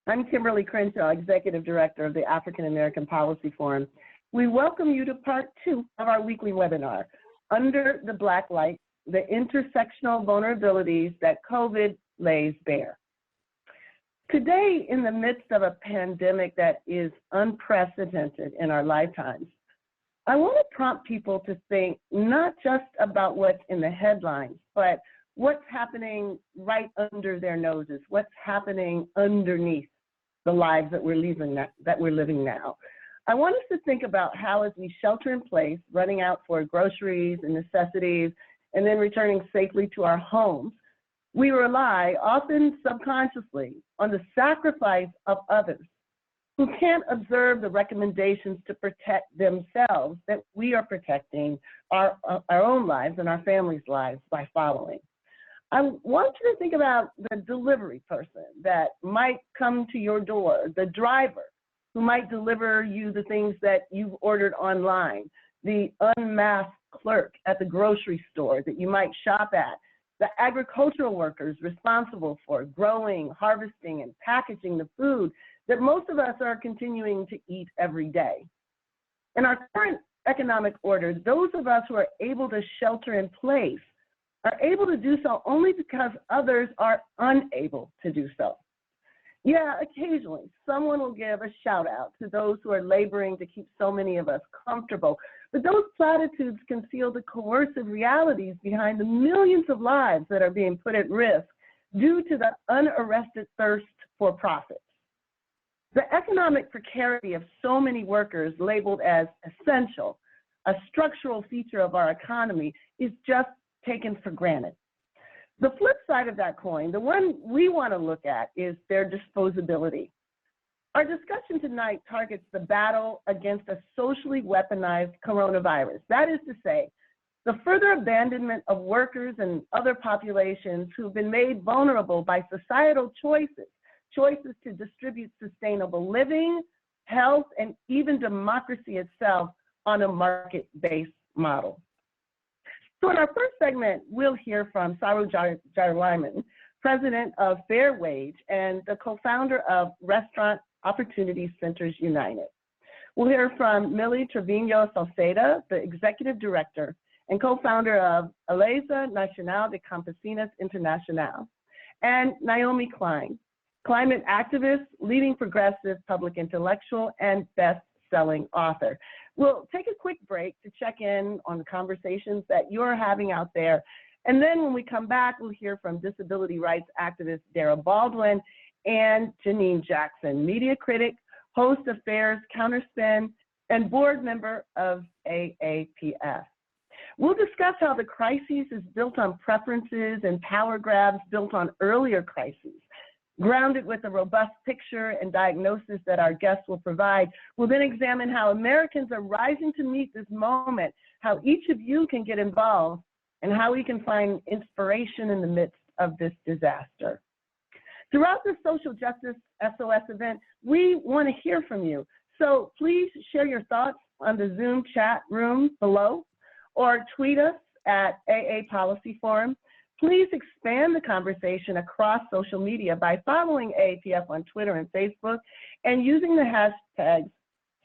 I'm Kimberly Crenshaw, Executive Director of the African American Policy Forum. We welcome you to part 2 of our weekly webinar, Under the Blacklight, the Intersectional Vulnerabilities that COVID Lays Bare. Today, in the midst of a pandemic that is unprecedented in our lifetimes, I want to prompt people to think not just about what's in the headlines, but what's happening right under their noses, what's happening underneath the lives that we're living now. I want us to think about how, as we shelter in place, running out for groceries and necessities, and then returning safely to our homes, we rely, often subconsciously, on the sacrifice of others who can't observe the recommendations to protect themselves that we are protecting our own lives and our families' lives by following. I want you to think about the delivery person that might come to your door, the driver who might deliver you the things that you've ordered online, the unmasked clerk at the grocery store that you might shop at, the agricultural workers responsible for growing, harvesting, and packaging the food that most of us are continuing to eat every day. In our current economic order, those of us who are able to shelter in place are able to do so only because others are unable to do so. Yeah, occasionally someone will give a shout out to those who are laboring to keep so many of us comfortable, but those platitudes conceal the coercive realities behind the millions of lives that are being put at risk due to the unarrested thirst for profits. The economic precarity of so many workers labeled as essential, a structural feature of our economy, is just taken for granted. The flip side of that coin, the one we want to look at, is their disposability. Our discussion tonight targets the battle against a socially weaponized coronavirus. That is to say, the further abandonment of workers and other populations who've been made vulnerable by societal choices to distribute sustainable living, health, and even democracy itself on a market-based model. So in our first segment, we'll hear from Saru Jayaraman, president of Fair Wage and the co-founder of Restaurant Opportunity Centers United. We'll hear from Millie Trevino Salceda, the executive director and co-founder of Alianza Nacional de Campesinos Internacional, and Naomi Klein, climate activist, leading progressive public intellectual, and best-selling author. We'll take a quick break to check in on the conversations that you're having out there. And then when we come back, we'll hear from disability rights activist Dara Baldwin and Janine Jackson, media critic, host of Fair's Counterspin, and board member of AAPF. We'll discuss how the crisis is built on preferences and power grabs built on earlier crises. Grounded with a robust picture and diagnosis that our guests will provide, we'll then examine how Americans are rising to meet this moment, how each of you can get involved, and how we can find inspiration in the midst of this disaster. Throughout this social justice SOS event, we want to hear from you. So please share your thoughts on the Zoom chat room below, or tweet us at AA Policy Forum. Please expand the conversation across social media by following AAPF on Twitter and Facebook and using the hashtags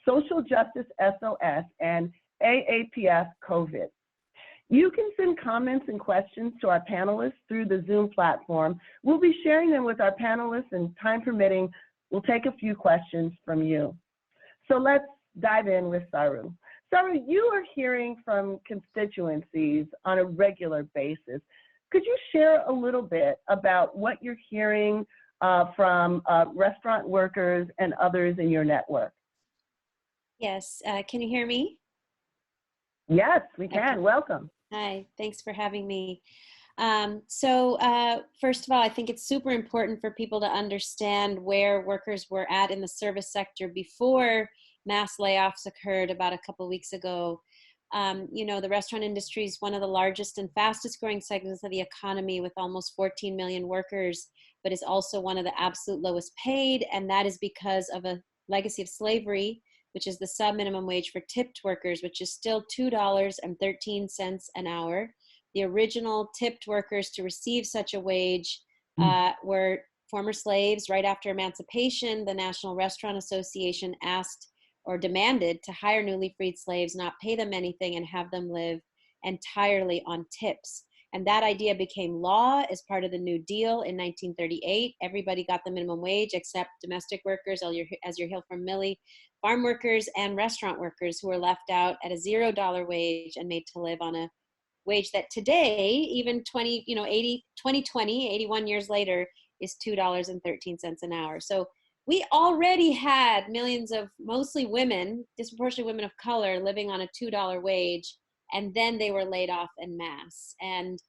SocialJusticeSOS and AAPFCOVID. You can send comments and questions to our panelists through the Zoom platform. We'll be sharing them with our panelists, and time permitting, we'll take a few questions from you. So let's dive in with Saru. Saru, you are hearing from constituencies on a regular basis. Could you share a little bit about what you're hearing from restaurant workers and others in your network? Yes, can you hear me? Yes, we can. Okay. Welcome. Hi, thanks for having me. First of all, I think it's super important for people to understand where workers were at in the service sector before mass layoffs occurred about a couple of weeks ago. You know, the restaurant industry is one of the largest and fastest growing segments of the economy with almost 14 million workers, but is also one of the absolute lowest paid. And that is because of a legacy of slavery, which is the sub-minimum wage for tipped workers, which is still $2.13 an hour. The original tipped workers to receive such a wage were former slaves. Right after emancipation, the National Restaurant Association asked or demanded to hire newly freed slaves, not pay them anything, and have them live entirely on tips. And that idea became law as part of the New Deal in 1938. Everybody got the minimum wage except domestic workers, as you'll hear from Millie, farm workers and restaurant workers, who were left out at a $0 wage and made to live on a wage that today, even 2020, 81 years later, is $2.13 an hour. So we already had millions of mostly women, disproportionately women of color, living on a $2 wage, and then they were laid off en masse. And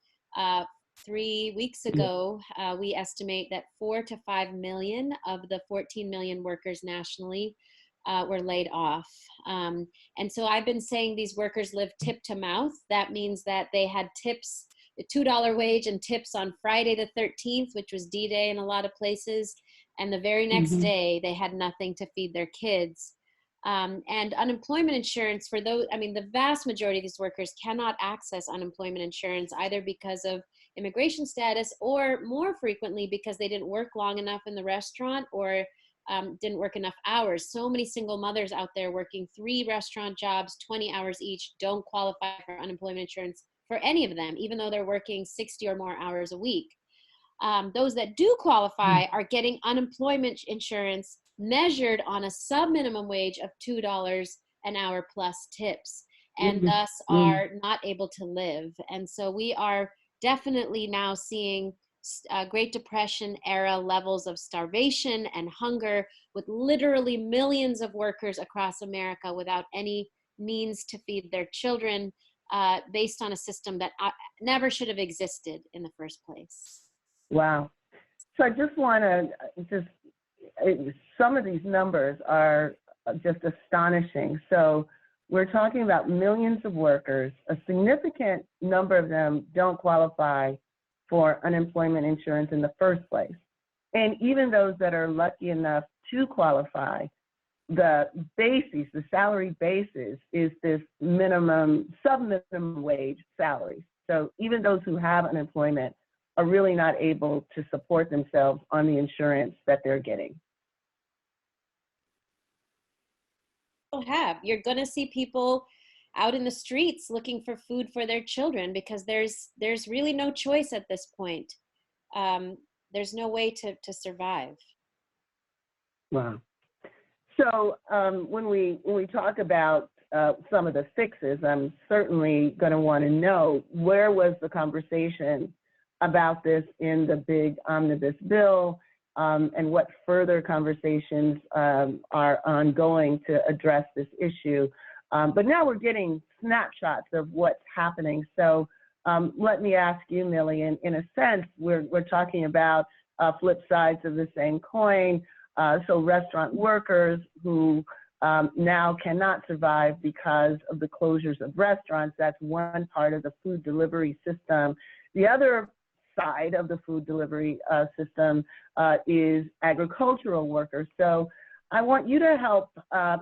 3 weeks ago, we estimate that 4 to 5 million of the 14 million workers nationally were laid off. And so I've been saying these workers live tip to mouth. That means that they had tips, a $2 wage and tips on Friday the 13th, which was D-Day in a lot of places. And the very next day, they had nothing to feed their kids. And unemployment insurance for those, I mean, the vast majority of these workers cannot access unemployment insurance, either because of immigration status or more frequently because they didn't work long enough in the restaurant or didn't work enough hours. So many single mothers out there working 3 restaurant jobs, 20 hours each, don't qualify for unemployment insurance for any of them, even though they're working 60 or more hours a week. Those that do qualify are getting unemployment insurance measured on a sub-minimum wage of $2 an hour plus tips, and thus are not able to live. And so we are definitely now seeing Great Depression era levels of starvation and hunger, with literally millions of workers across America without any means to feed their children, based on a system that never should have existed in the first place. Wow. So I just want to some of these numbers are just astonishing. So we're talking about millions of workers. A significant number of them don't qualify for unemployment insurance in the first place. And even those that are lucky enough to qualify, the basis, the salary basis, is this sub-minimum wage salary. So even those who have unemployment are really not able to support themselves on the insurance that they're getting. You're going to see people out in the streets looking for food for their children because there's really no choice at this point. There's no way to survive. Wow. So when we talk about some of the fixes, I'm certainly going to want to know, where was the conversation about this in the big omnibus bill, and what further conversations are ongoing to address this issue. But now we're getting snapshots of what's happening. So let me ask you, Millie, in a sense, we're talking about flip sides of the same coin. So restaurant workers who now cannot survive because of the closures of restaurants, that's one part of the food delivery system. The other side of the food delivery system is agricultural workers. So I want you to help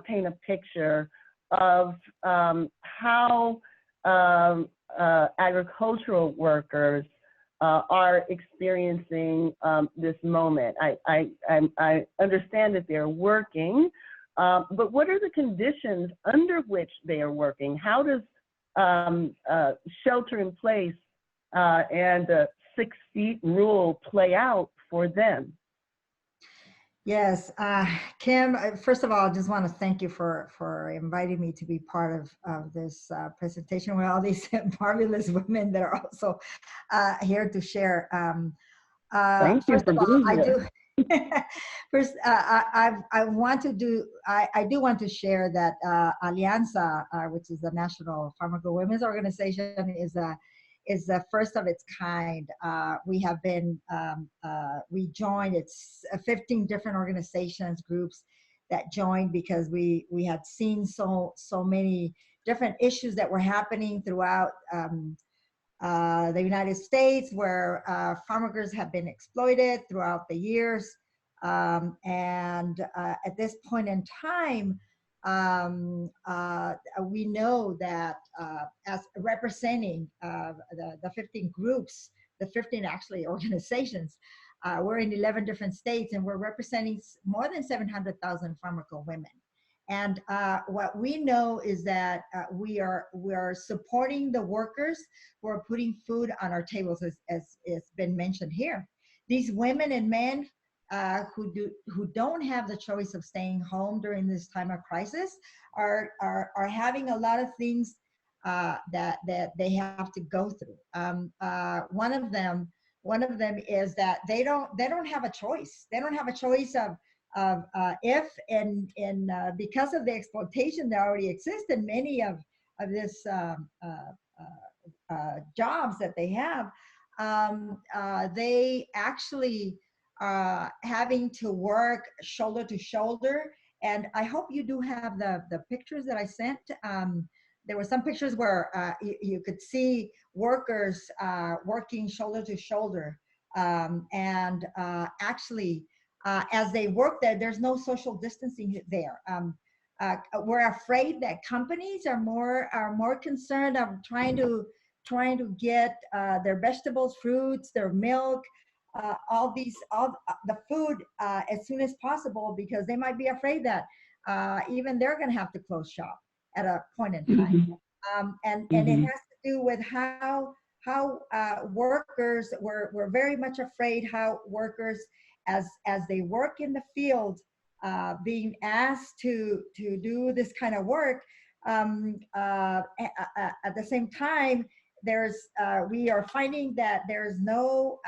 paint a picture of how agricultural workers are experiencing this moment. I understand that they're working, but what are the conditions under which they are working? How does shelter in place and the 6 feet rule play out for them? Yes, Kim, first of all, I just want to thank you for inviting me to be part of this presentation with all these marvelous women that are also here to share. Thank you for being here. First, I do want to share that Alianza, which is the National Farmer Girl Women's Organization, is the first of its kind. We have been, we joined, it's 15 different organizations, groups that joined because we had seen so many different issues that were happening throughout the United States, where farm workers have been exploited throughout the years. And at this point in time, we know that as representing the 15 groups, the 15 actually organizations, We're in 11 different states, and we're representing more than 700,000 farm worker women. And what we know is that we are supporting the workers who are putting food on our tables, as it's been mentioned here. These women and men who don't have the choice of staying home during this time of crisis are having a lot of things that they have to go through. One of them is that they don't have a choice. They don't have a choice of if and because of the exploitation that already exists in many of this jobs that they have, they actually having to work shoulder to shoulder. And I hope you do have the pictures that I sent. There were some pictures where you could see workers working shoulder to shoulder, and actually as they work there, there's no social distancing there. We're afraid that companies are more concerned of trying to get their vegetables, fruits, their milk, all the food as soon as possible, because they might be afraid that even they're going to have to close shop at a point in time. And it has to do with how workers, we're very much afraid how workers, as they work in the field, being asked to do this kind of work, at the same time, we are finding that there's no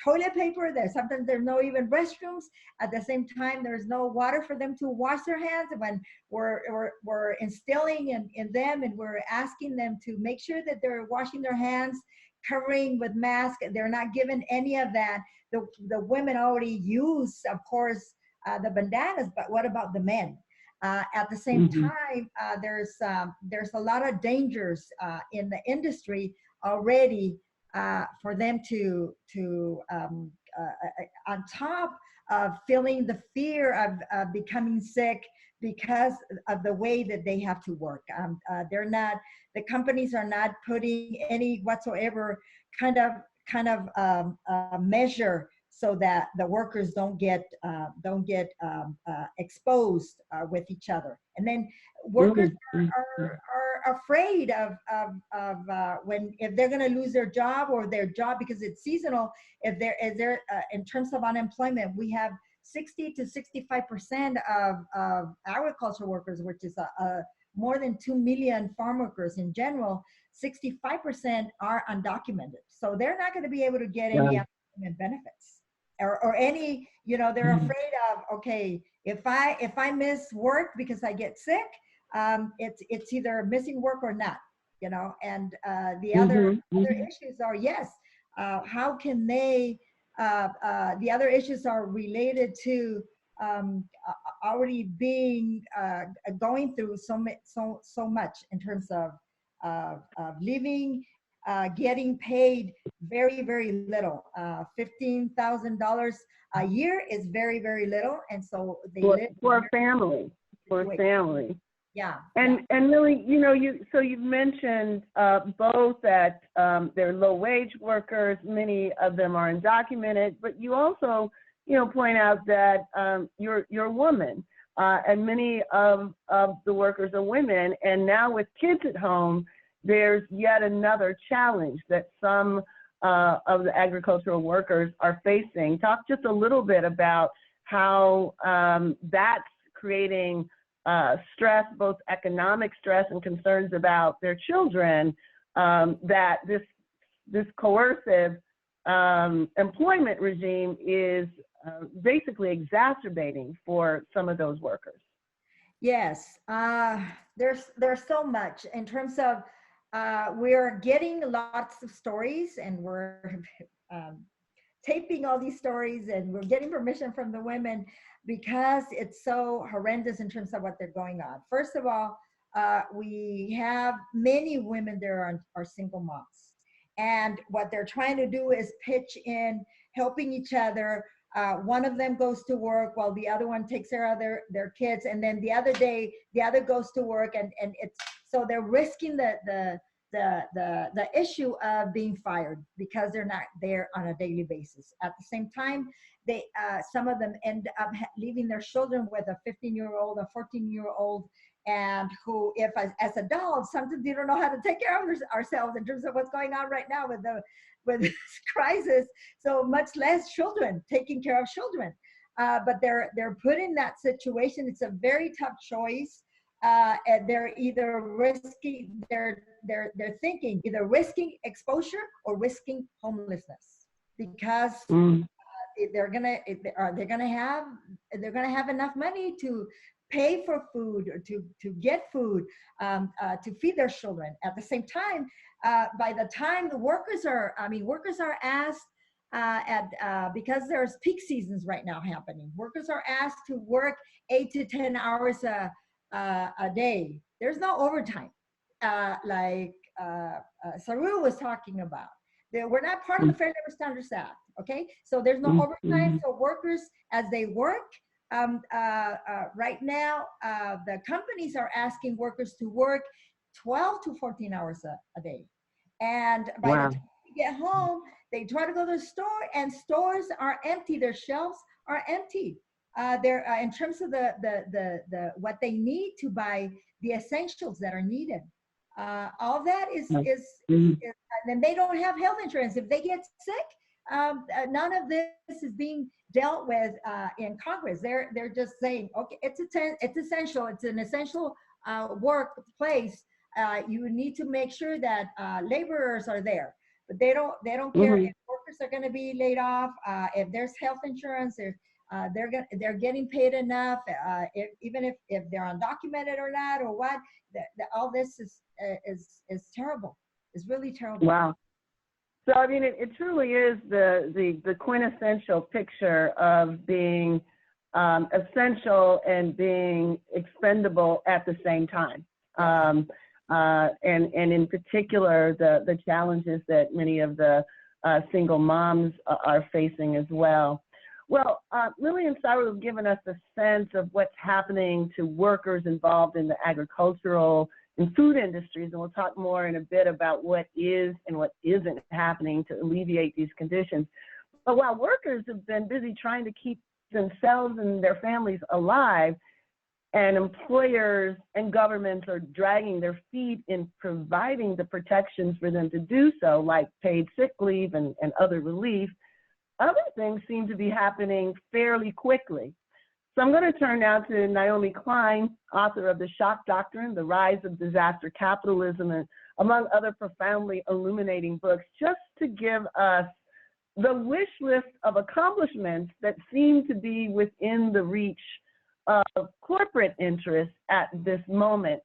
toilet paper. Sometimes there's no even restrooms. At the same time, there's no water for them to wash their hands. When we're instilling in them, and we're asking them to make sure that they're washing their hands, covering with masks, they're not given any of that. The women already use, of course, the bandanas, but what about the men? At the same time, there's a lot of dangers in the industry already for them to on top of feeling the fear of becoming sick because of the way that they have to work. The companies are not putting any whatsoever kind of measure so that the workers don't get exposed with each other. And then workers are afraid of if they're going to lose their job, or their job, because it's seasonal. If they're in terms of unemployment, we have 60 to 65% of agriculture workers, which is more than 2 million farm workers in general. 65% are undocumented, so they're not going to be able to get any unemployment benefits. Or any, they're afraid of, okay, if I miss work because I get sick, it's either missing work or not, and the other issues are, yes, how can they, the other issues are related to already being, going through so much in terms of living, getting paid very, very little. $15,000 a year is very, very little, and so they live for a family. Yeah. And really, you've mentioned both that they're low wage workers. Many of them are undocumented, but you also, point out that you're a woman, and many of the workers are women. And now with kids at home, there's yet another challenge that some of the agricultural workers are facing. Talk just a little bit about how that's creating stress, both economic stress and concerns about their children, that this coercive employment regime is basically exacerbating for some of those workers. Yes, there's so much in terms of we're getting lots of stories, and we're taping all these stories, and we're getting permission from the women because it's so horrendous in terms of what they're going on. First of all, we have many women there are single moms, and what they're trying to do is pitch in, helping each other. One of them goes to work while the other one takes care of their kids, and then the other day the other goes to work, and it's so they're risking the the issue of being fired because they're not there on a daily basis. At the same time, they some of them end up leaving their children with a 15-year-old, a 14-year-old, and who, if as adults, sometimes they don't know how to take care of ourselves in terms of what's going on right now with this crisis. So much less children, taking care of children. But they're put in that situation. It's a very tough choice. And they're either risking, they're thinking either risking exposure or risking homelessness, because they're gonna have enough money to pay for food or to get food, to feed their children. At the same time, by the time the workers are asked because there's peak seasons right now happening. Workers are asked to work 8 to 10 hours a day. There's no overtime, like Saru was talking about. We're not part of the Fair Labor Standards Act, okay? So there's no overtime. So workers, as they work, right now, the companies are asking workers to work 12 to 14 hours a day. And by the time they get home, they try to go to the store, and stores are empty. Their shelves are empty. They're in terms of the what they need to buy, the essentials that are needed. All that is and then they don't have health insurance. If they get sick, none of this is being dealt with in Congress. They're just saying, okay, it's essential. It's an essential workplace. You need to make sure that laborers are there, but they don't care if workers are going to be laid off. If there's health insurance, they're getting paid enough. Even if they're undocumented or not or what, all this is terrible. It's really terrible. Wow. So I mean, it truly is the quintessential picture of being essential and being expendable at the same time. And in particular, the challenges that many of the single moms are facing as well. Well, Lily and Saru have given us a sense of what's happening to workers involved in the agricultural and food industries, and we'll talk more in a bit about what is and what isn't happening to alleviate these conditions. But while workers have been busy trying to keep themselves and their families alive, and employers and governments are dragging their feet in providing the protections for them to do so, like paid sick leave and other relief, other things seem to be happening fairly quickly. So I'm going to turn now to Naomi Klein, author of The Shock Doctrine, The Rise of Disaster Capitalism, and among other profoundly illuminating books, just to give us the wish list of accomplishments that seem to be within the reach of corporate interests at this moment.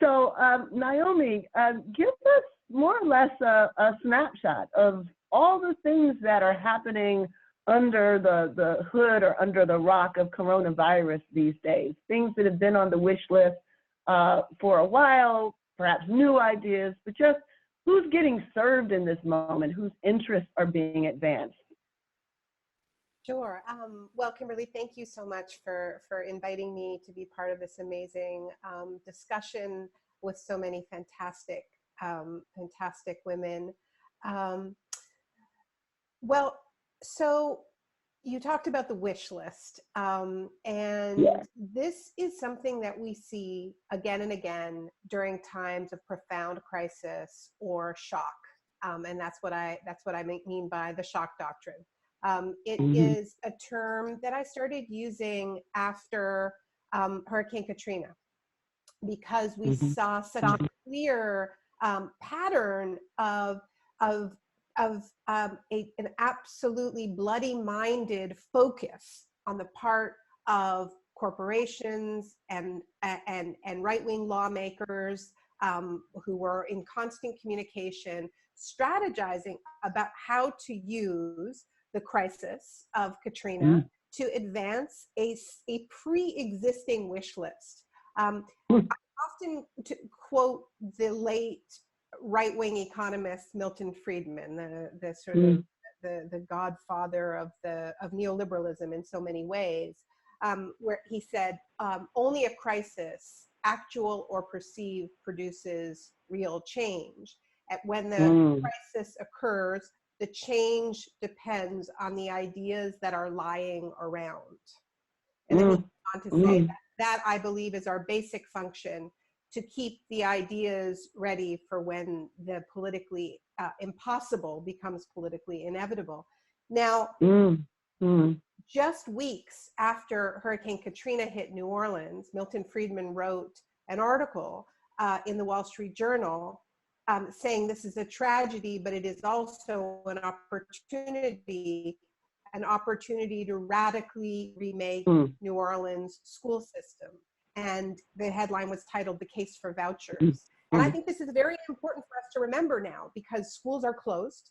So Naomi, give us more or less a snapshot of all the things that are happening under the hood or under the rock of coronavirus these days, things that have been on the wish list for a while, perhaps new ideas, but just who's getting served in this moment, whose interests are being advanced? Sure. Well, Kimberly, thank you so much for inviting me to be part of this amazing discussion with so many fantastic women. Well, so you talked about the wish list, and this is something that we see again and again during times of profound crisis or shock, and that's what I mean by the shock doctrine. It is a term that I started using after Hurricane Katrina, because we saw such a clear pattern of an absolutely bloody-minded focus on the part of corporations and right-wing lawmakers who were in constant communication, strategizing about how to use the crisis of Katrina to advance a pre-existing wish list. I often quote the late right-wing economist Milton Friedman, the sort of the godfather of neoliberalism in so many ways, where he said, only a crisis, actual or perceived, produces real change. When the crisis occurs, the change depends on the ideas that are lying around. And then he went on to say that I believe is our basic function, to keep the ideas ready for when the politically impossible becomes politically inevitable. Now, just weeks after Hurricane Katrina hit New Orleans, Milton Friedman wrote an article in the Wall Street Journal saying this is a tragedy, but it is also an opportunity to radically remake New Orleans school system. And the headline was titled "The Case for Vouchers." And I think this is very important for us to remember now, because schools are closed.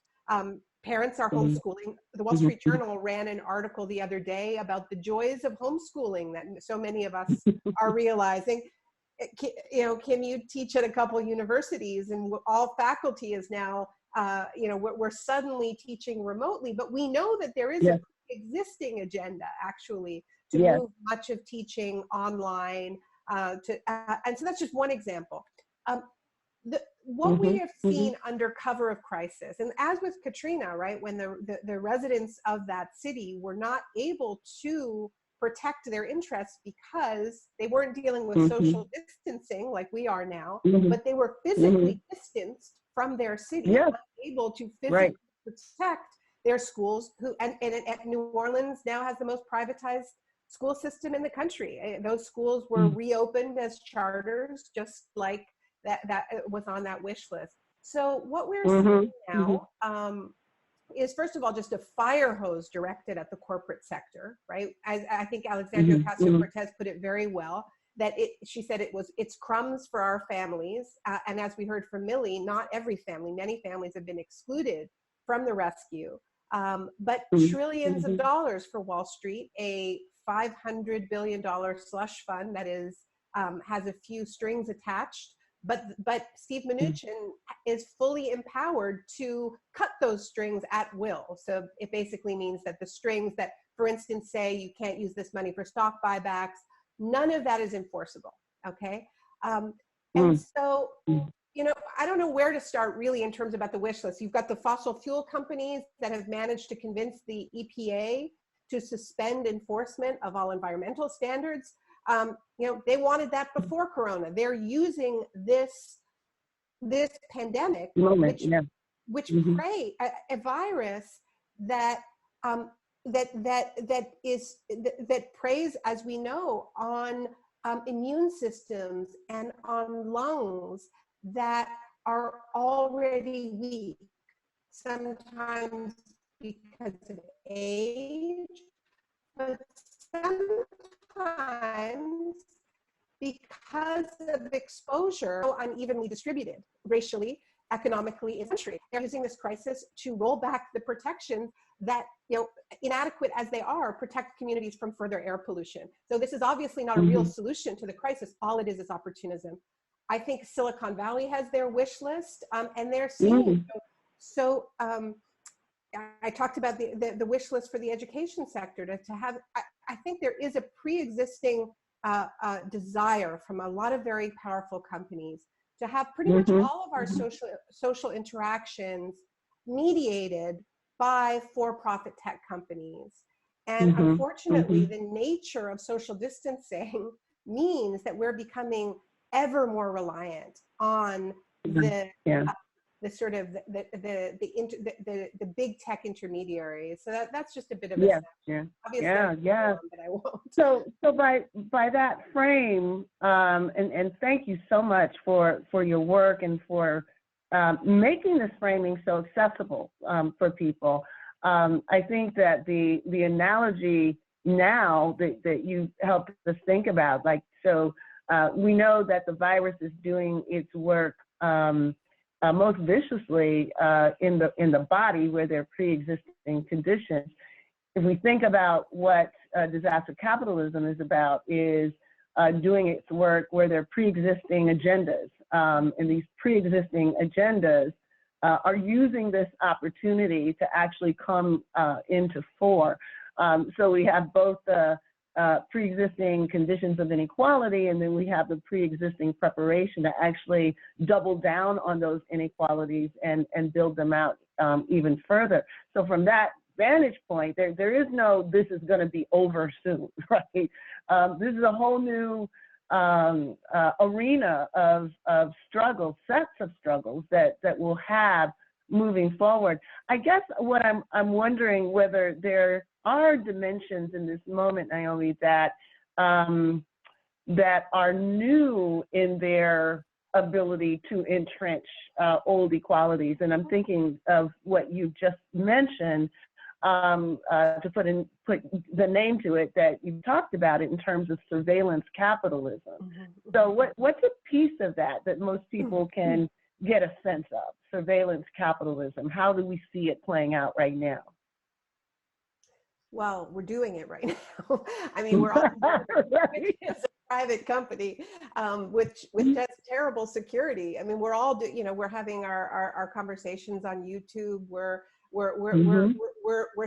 Parents are homeschooling. The Wall Street Journal ran an article the other day about the joys of homeschooling that so many of us are realizing. Can you teach at a couple universities, and all faculty is now, we're suddenly teaching remotely, but we know that there is a existing agenda actually to move much of teaching online. And so that's just one example. What we have seen under cover of crisis, and as with Katrina, right, when the residents of that city were not able to protect their interests because they weren't dealing with social distancing like we are now, but they were physically distanced from their city, able to physically protect their schools. And New Orleans now has the most privatized school system in the country. Those schools were reopened as charters, just like that was on that wish list. So what we're seeing now is, first of all, just a fire hose directed at the corporate sector, right? I think Alexandria Ocasio-Cortez put it very well, that she said it's crumbs for our families. And as we heard from Millie, not every family, many families have been excluded from the rescue. But trillions of dollars for Wall Street, a $500 billion slush fund that is has a few strings attached. But Steve Mnuchin is fully empowered to cut those strings at will. So it basically means that the strings that, for instance, say you can't use this money for stock buybacks, none of that is enforceable, okay? And so, I don't know where to start really in terms about the wish list. You've got the fossil fuel companies that have managed to convince the EPA to suspend enforcement of all environmental standards. They wanted that before Corona. They're using this pandemic, which prey a virus that preys, as we know, on immune systems and on lungs that are already weak, sometimes because of age, but sometimes because of exposure, unevenly distributed racially, economically in the country. They're using this crisis to roll back the protections that, inadequate as they are, protect communities from further air pollution. So this is obviously not a real solution to the crisis. All it is opportunism. I think Silicon Valley has their wish list, and they're seeing. So I talked about the wish list for the education sector to have. I think there is a pre-existing desire from a lot of very powerful companies to have pretty much all of our social interactions mediated by for-profit tech companies. And unfortunately, the nature of social distancing means that we're becoming ever more reliant on the sort of the big tech intermediaries. So that's just a bit of a obviously, but I won't. So by that frame, and thank you so much for your work and for making this framing so accessible for people. I think that the analogy now that you helped us think about, we know that the virus is doing its work most viciously in the body where there are pre-existing conditions. If we think about what disaster capitalism is about, is doing its work where there are pre-existing agendas, and these pre-existing agendas are using this opportunity to actually come into fore. So we have both the pre-existing conditions of inequality, and then we have the pre-existing preparation to actually double down on those inequalities and build them out even further. So from that vantage point, there is no, this is going to be over soon, right? This is a whole new arena of struggles, sets of struggles that we'll have moving forward. I guess what I'm wondering whether there are dimensions in this moment, Naomi, that that are new in their ability to entrench old equalities. And I'm thinking of what you just mentioned, to put the name to it, that you talked about it in terms of surveillance capitalism. Mm-hmm. So what's a piece of that most people can get a sense of? Surveillance capitalism. How do we see it playing out right now? Well, we're doing it right now. I mean, we're all right. as a private company with just terrible security. I mean, we're all we're having our conversations on YouTube. We're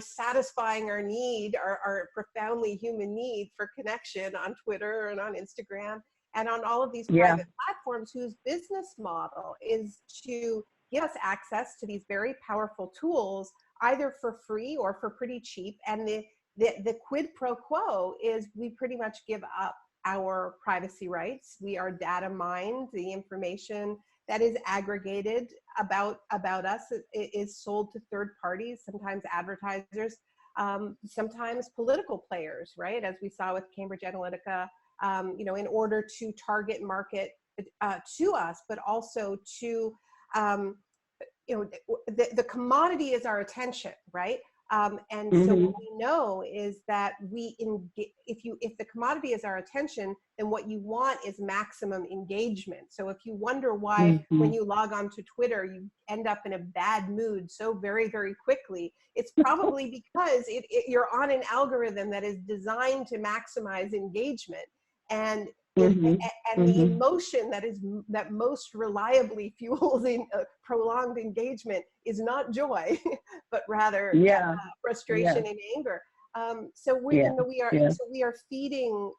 satisfying our need, our profoundly human need for connection on Twitter and on Instagram and on all of these private platforms whose business model is to give us access to these very powerful tools, either for free or for pretty cheap. And the quid pro quo is we pretty much give up our privacy rights. We are data mined. The information that is aggregated about us is sold to third parties, sometimes advertisers, sometimes political players, right? As we saw with Cambridge Analytica, in order to target market to us, but also to the commodity is our attention, right? And so what we know is that if the commodity is our attention, then what you want is maximum engagement. So if you wonder why when you log on to Twitter, you end up in a bad mood so very, very quickly, it's probably because you're on an algorithm that is designed to maximize engagement. And the emotion that most reliably fuels prolonged engagement is not joy, but rather frustration and anger. So we are feeding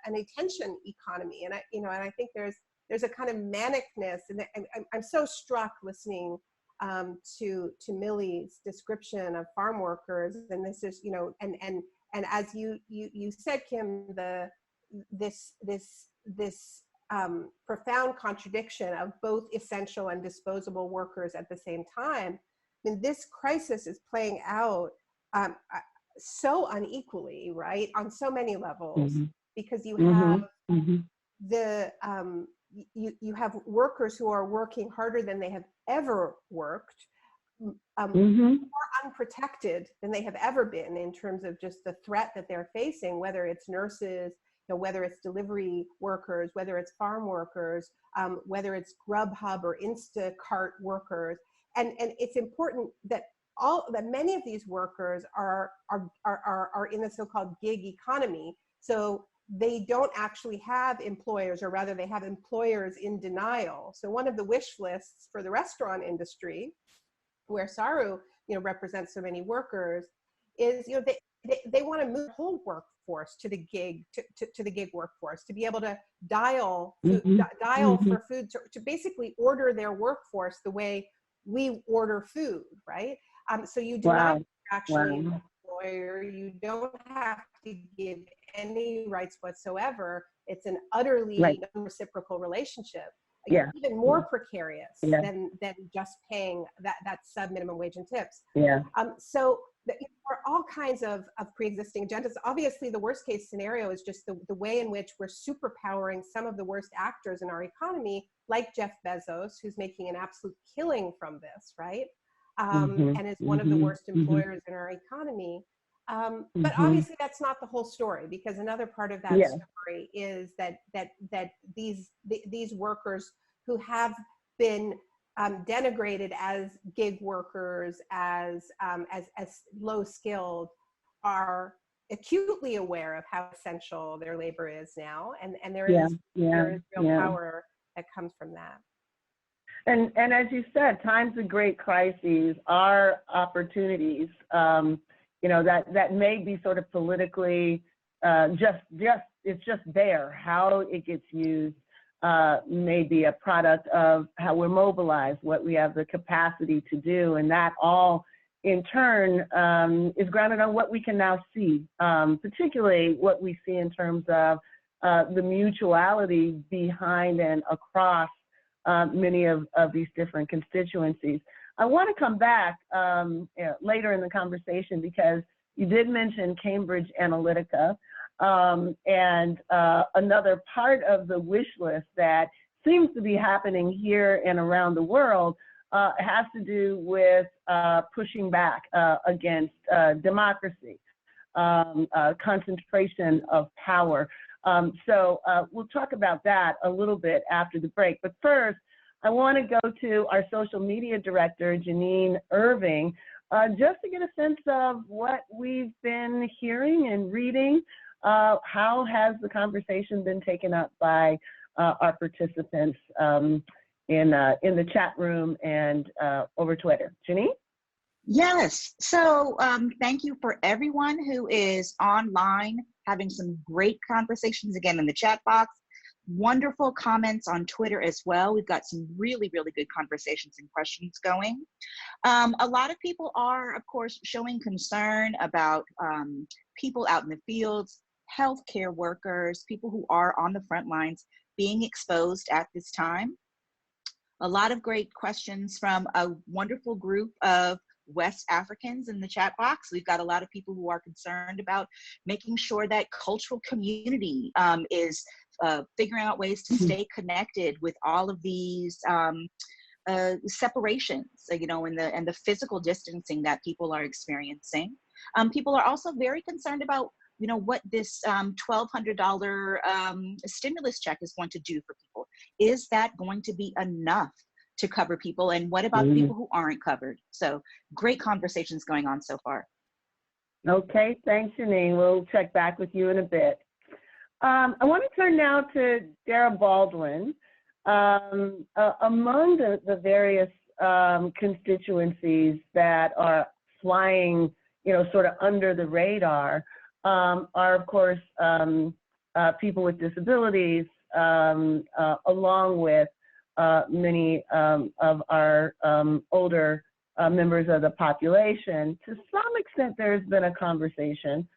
an attention economy, and I think there's a kind of manicness, and I'm so struck listening to Millie's description of farm workers, and this is and as you said, Kim, this profound contradiction of both essential and disposable workers at the same time. I mean, this crisis is playing out so unequally, right, on so many levels, because you have you have workers who are working harder than they have ever worked, more unprotected than they have ever been in terms of just the threat that they're facing, whether it's nurses, whether it's delivery workers, whether it's farm workers, whether it's Grubhub or Instacart workers. And it's important that many of these workers are in the so-called gig economy. So they don't actually have employers, or rather they have employers in denial. So one of the wish lists for the restaurant industry, where Saru, represents so many workers, is, they want to move the whole workforce to the gig, to the gig workforce, to be able to dial for food, to basically order their workforce the way we order food, right? So you do not actually an employer, you don't have to give any rights whatsoever. It's an utterly non-reciprocal relationship. Even more precarious than just paying that sub minimum wage and tips. So there are all kinds of pre-existing agendas. Obviously, the worst case scenario is just the way in which we're superpowering some of the worst actors in our economy, like Jeff Bezos, who's making an absolute killing from this, right? And is one of the worst employers in our economy. But obviously that's not the whole story, because another part of that story is that these workers who have been denigrated as gig workers, as low skilled, are acutely aware of how essential their labor is now, and there is real power that comes from that. And as you said, times of great crises are opportunities, that may be sort of politically it's just there. How it gets used may be a product of how we're mobilized, what we have the capacity to do, and that all in turn is grounded on what we can now see, particularly what we see in terms of the mutuality behind and across many of these different constituencies. I want to come back later in the conversation because you did mention Cambridge Analytica, and another part of the wish list that seems to be happening here and around the world has to do with pushing back against democracy, concentration of power. So we'll talk about that a little bit after the break. But first, I want to go to our social media director, Janine Irving, just to get a sense of what we've been hearing and reading. How has the conversation been taken up by our participants in the chat room and over Twitter? Janine? Yes, so thank you for everyone who is online having some great conversations again in the chat box. Wonderful comments on Twitter as well. We've got some really, really good conversations and questions going. A lot of people are, of course, showing concern about people out in the fields, healthcare workers, people who are on the front lines being exposed at this time. A lot of great questions from a wonderful group of West Africans in the chat box. We've got a lot of people who are concerned about making sure that cultural community is figuring out ways to stay connected with all of these separations, you know, and the physical distancing that people are experiencing. People are also very concerned about, you know, what this $1,200 stimulus check is going to do for people. Is that going to be enough to cover people? And what about people who aren't covered? So great conversations going on so far. Okay, thanks, Janine. We'll check back with you in a bit. I want to turn now to Dara Baldwin. Among the various constituencies that are flying, you know, sort of under the radar, are, of course, people with disabilities, along with many of our older members of the population. To some extent, there's been a conversation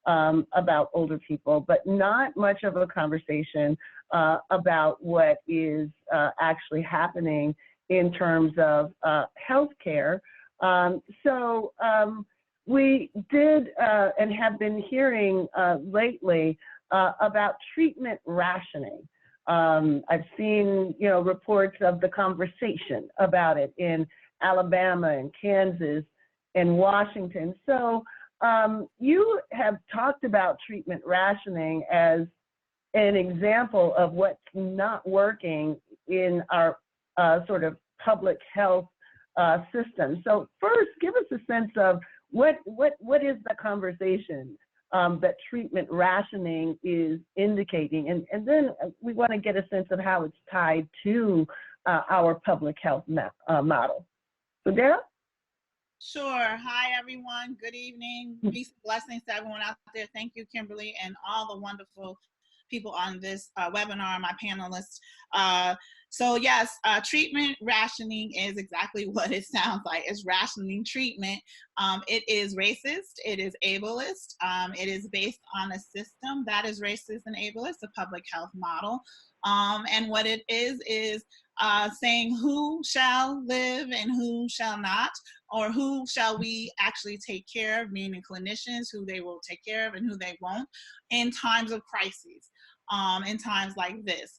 about older people, but not much of a conversation about what is actually happening in terms of healthcare. So we did and have been hearing lately about treatment rationing. I've seen, you know, reports of the conversation about it in Alabama and Kansas and Washington. So you have talked about treatment rationing as an example of what's not working in our sort of public health system. So first, give us a sense of what is the conversation that treatment rationing is indicating, and then we want to get a sense of how it's tied to our public health model. So Dara? Sure. Hi, everyone. Good evening. Peace and blessings to everyone out there. Thank you, Kimberly, and all the wonderful people on this webinar, my panelists. So yes, treatment rationing is exactly what it sounds like. It's rationing treatment. It is racist. It is ableist. It is based on a system that is racist and ableist, a public health model. And what it is saying who shall live and who shall not, or who shall we actually take care of, meaning clinicians, who they will take care of and who they won't, in times of crises, in times like this.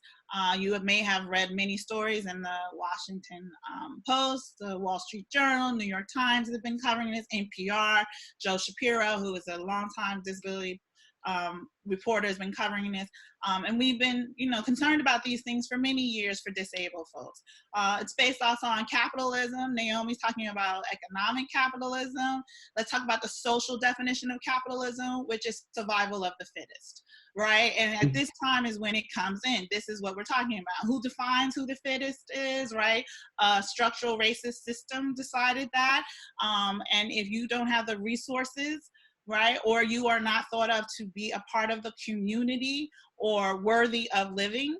You may have read many stories in the Washington Post, the Wall Street Journal, New York Times have been covering this, NPR, Joe Shapiro, who is a longtime disability reporter, has been covering this. And we've been, you know, concerned about these things for many years for disabled folks. It's based also on capitalism. Naomi's talking about economic capitalism. Let's talk about the social definition of capitalism, which is survival of the fittest, right? And at this time is when it comes in. This is what we're talking about. Who defines who the fittest is, right? Structural racist system decided that. And if you don't have the resources right? Or you are not thought of to be a part of the community or worthy of living.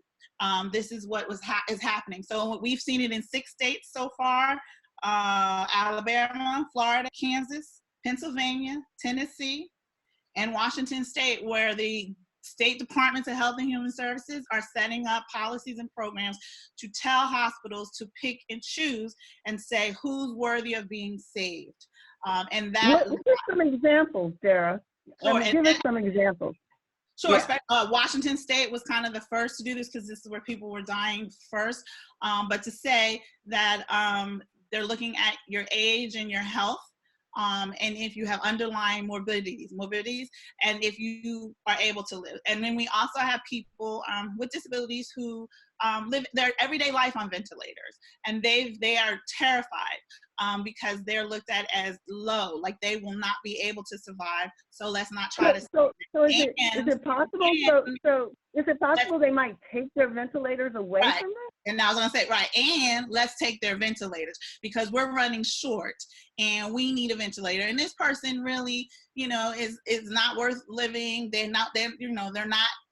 This is what is happening. So we've seen it in 6 states so far: Alabama, Florida, Kansas, Pennsylvania, Tennessee, and Washington State, where the state departments of health and human services are setting up policies and programs to tell hospitals to pick and choose and say who's worthy of being saved. And that. Give us some examples, Sarah. Sure. Give us some examples. Sure. Yeah. Washington State was kind of the first to do this because this is where people were dying first. But to say that they're looking at your age and your health, and if you have underlying morbidities, and if you are able to live. And then we also have people with disabilities who live their everyday life on ventilators, and they are terrified because they're looked at as low, like they will not be able to survive. So let's not try to. So is it possible? Is it possible they might take their ventilators away from them? And I was going to say, right, and let's take their ventilators because we're running short and we need a ventilator. And this person really, is not worth living. They're not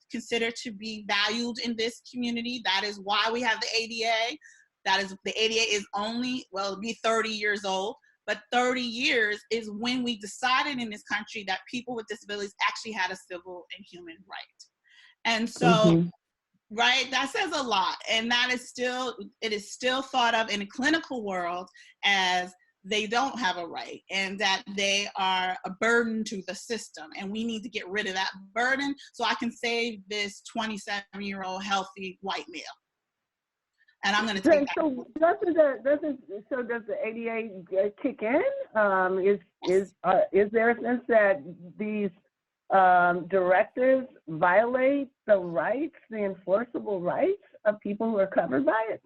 considered to be valued in this community. That is why we have the ADA. The ADA is only, it'll be 30 years old, but 30 years is when we decided in this country that people with disabilities actually had a civil and human right. And so, right, that says a lot. And it is still thought of in the clinical world as they don't have a right and that they are a burden to the system. And we need to get rid of that burden so I can save this 27-year-old healthy white male. And I'm going to take that. So does the ADA kick in? Is there a sense that these directives violate the rights, the enforceable rights of people who are covered by it?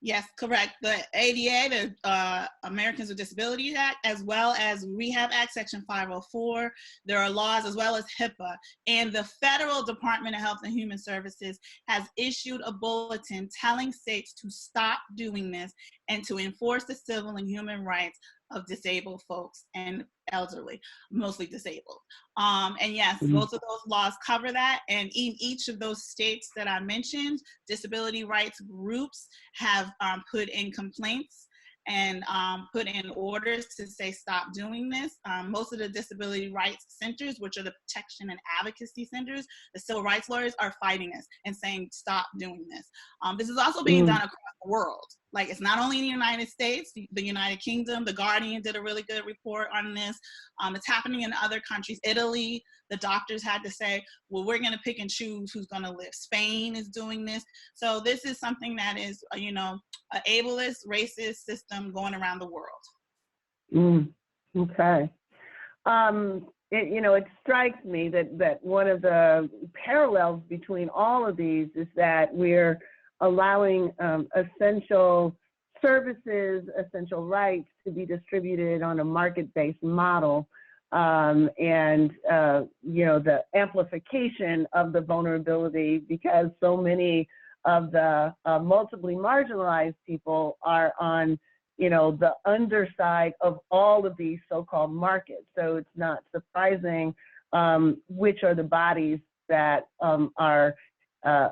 Yes, correct. The ADA, the Americans with Disabilities Act, as well as Rehab Act, Section 504. There are laws as well as HIPAA. And the Federal Department of Health and Human Services has issued a bulletin telling states to stop doing this and to enforce the civil and human rights of disabled folks and elderly, mostly disabled. And yes, both of those laws cover that. And in each of those states that I mentioned, disability rights groups have put in complaints and put in orders to say stop doing this. Most of the disability rights centers, which are the protection and advocacy centers, the civil rights lawyers are fighting this and saying stop doing this. This is also being done across the world. Like, it's not only in the United States, the United Kingdom, The Guardian did a really good report on this. It's happening in other countries. Italy, the doctors had to say, well, we're going to pick and choose who's going to live. Spain is doing this. So this is something that is, an ableist, racist system going around the world. Okay. It strikes me that one of the parallels between all of these is that we're allowing essential services, essential rights to be distributed on a market-based model, and the amplification of the vulnerability, because so many of the multiply marginalized people are on the underside of all of these so-called markets. So it's not surprising which are the bodies that are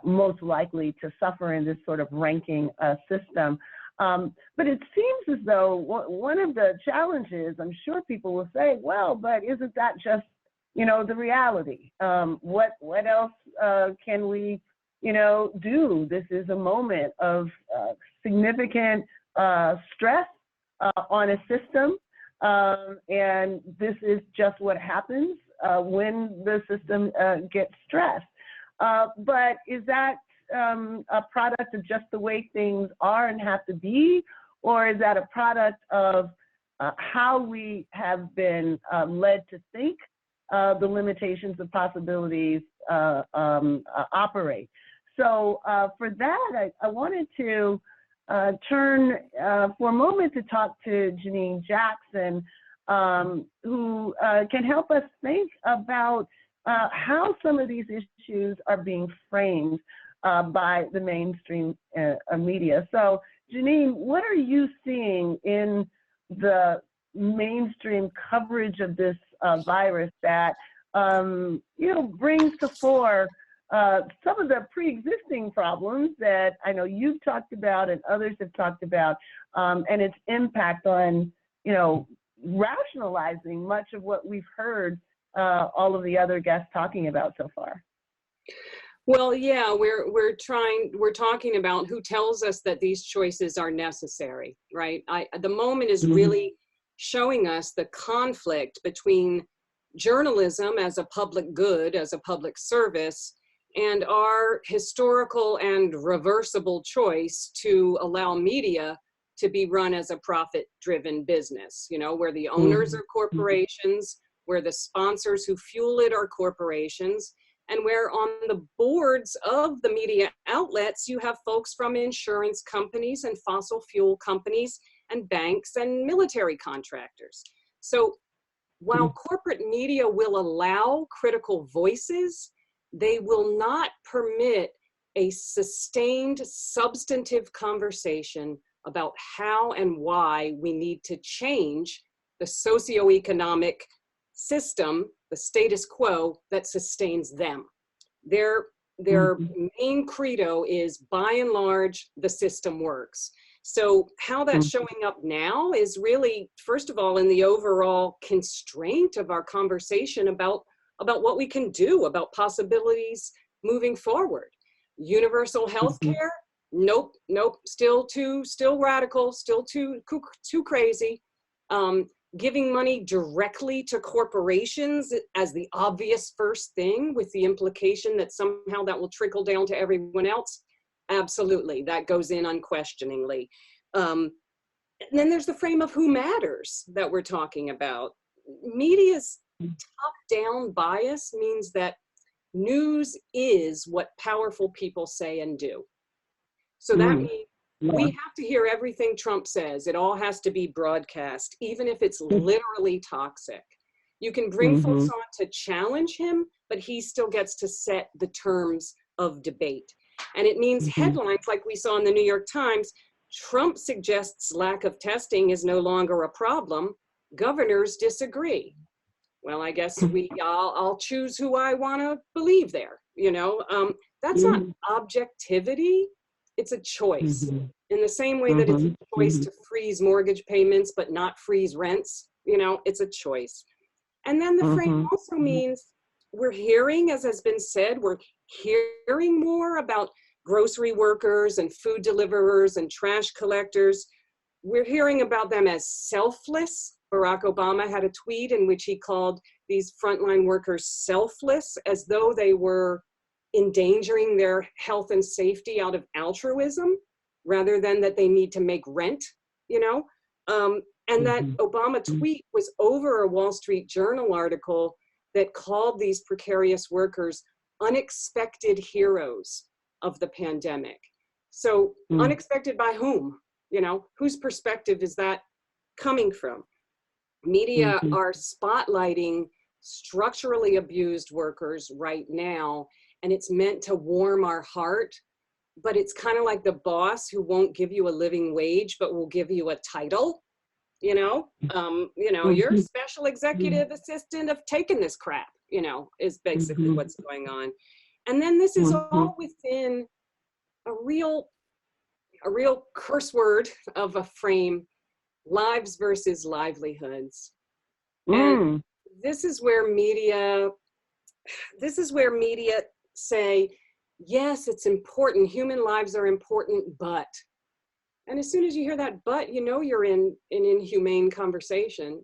most likely to suffer in this sort of ranking system. But it seems as though one of the challenges, I'm sure people will say, well, but isn't that just, the reality? What else can we, do? This is a moment of significant stress on a system, and this is just what happens when the system gets stressed. But is that a product of just the way things are and have to be, or is that a product of how we have been led to think the limitations of possibilities operate? So for that, I wanted to turn for a moment to talk to Janine Jackson, who can help us think about how some of these issues are being framed by the mainstream media. So, Janine, what are you seeing in the mainstream coverage of this virus that, brings to fore some of the pre-existing problems that I know you've talked about and others have talked about, and its impact on, rationalizing much of what we've heard all of the other guests talking about so far. Well, yeah, we're talking about who tells us that these choices are necessary, right? The moment is really showing us the conflict between journalism as a public good, as a public service, and our historical and reversible choice to allow media to be run as a profit-driven business, where the owners are corporations, where the sponsors who fuel it are corporations, and where on the boards of the media outlets, you have folks from insurance companies and fossil fuel companies and banks and military contractors. So while corporate media will allow critical voices, they will not permit a sustained substantive conversation about how and why we need to change the socioeconomic system, the status quo that sustains them. Their main credo is, by and large, the system works. So how that's showing up now is really, first of all, in the overall constraint of our conversation about what we can do, about possibilities moving forward. Universal health care? Nope, still radical, still too crazy. Giving money directly to corporations as the obvious first thing, with the implication that somehow that will trickle down to everyone else. Absolutely, that goes in unquestioningly. And then there's the frame of who matters that we're talking about. Media's top-down bias means that news is what powerful people say and do. So that means we have to hear everything Trump says. It all has to be broadcast, even if it's literally toxic. You can bring folks on to challenge him, but he still gets to set the terms of debate. And it means headlines like we saw in the New York Times: Trump suggests lack of testing is no longer a problem. Governors disagree. Well, I guess I'll choose who I want to believe there. That's not objectivity. It's a choice. In the same way that it's a choice to freeze mortgage payments but not freeze rents, it's a choice. And then the frame also means we're hearing, as has been said, we're hearing more about grocery workers and food deliverers and trash collectors. We're hearing about them as selfless. Barack Obama had a tweet in which he called these frontline workers selfless, as though they were endangering their health and safety out of altruism, rather than that they need to make rent, and that Obama tweet was over a Wall Street Journal article that called these precarious workers unexpected heroes of the pandemic. So unexpected by whom? Whose perspective is that coming from? Media are spotlighting structurally abused workers right now, and it's meant to warm our heart, but it's kind of like the boss who won't give you a living wage, but will give you a title. You're a special executive assistant of taking this crap, is basically what's going on. And then this is all within a real curse word of a frame: lives versus livelihoods. And this is where media say, yes, it's important, human lives are important, but. And as soon as you hear that but, you're in an inhumane conversation,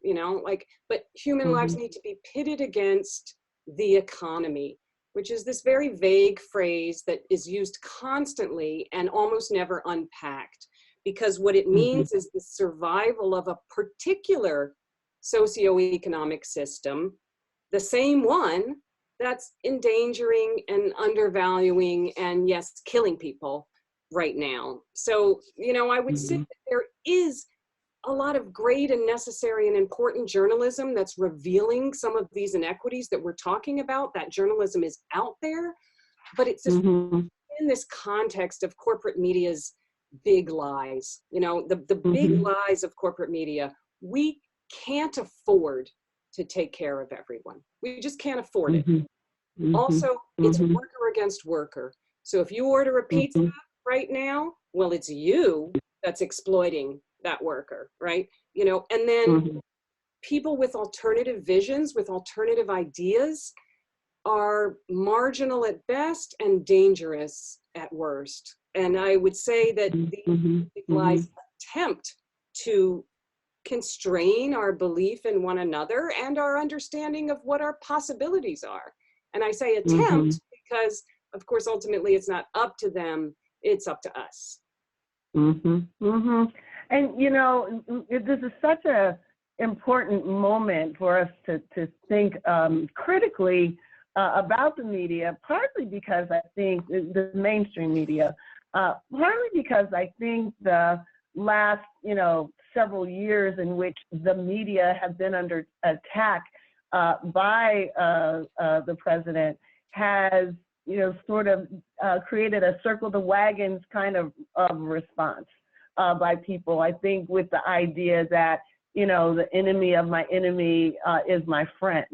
but human lives need to be pitted against the economy, which is this very vague phrase that is used constantly and almost never unpacked, because what it means is the survival of a particular socioeconomic system, the same one that's endangering and undervaluing and, yes, killing people right now. So, I would say that there is a lot of great and necessary and important journalism that's revealing some of these inequities that we're talking about. That journalism is out there, but it's just in this context of corporate media's big lies. The big lies of corporate media. We can't afford to take care of everyone. We just can't afford it. Mm-hmm. Also, it's Mm-hmm. worker against worker. So if you order a pizza right now, well, it's you that's exploiting that worker, right? You know, and then people with alternative visions, with alternative ideas, are marginal at best and dangerous at worst. And I would say that the Blacklight's attempt to constrain our belief in one another and our understanding of what our possibilities are. And I say attempt because, of course, ultimately it's not up to them, it's up to us. And, you know, this is such a important moment for us to think critically about the media, partly because I think the mainstream media, partly because I think the last, you know, several years in which the media have been under attack by the president has, you know, sort of created a circle the wagons kind of response by people. I think with the idea that, you know, the enemy of my enemy is my friend.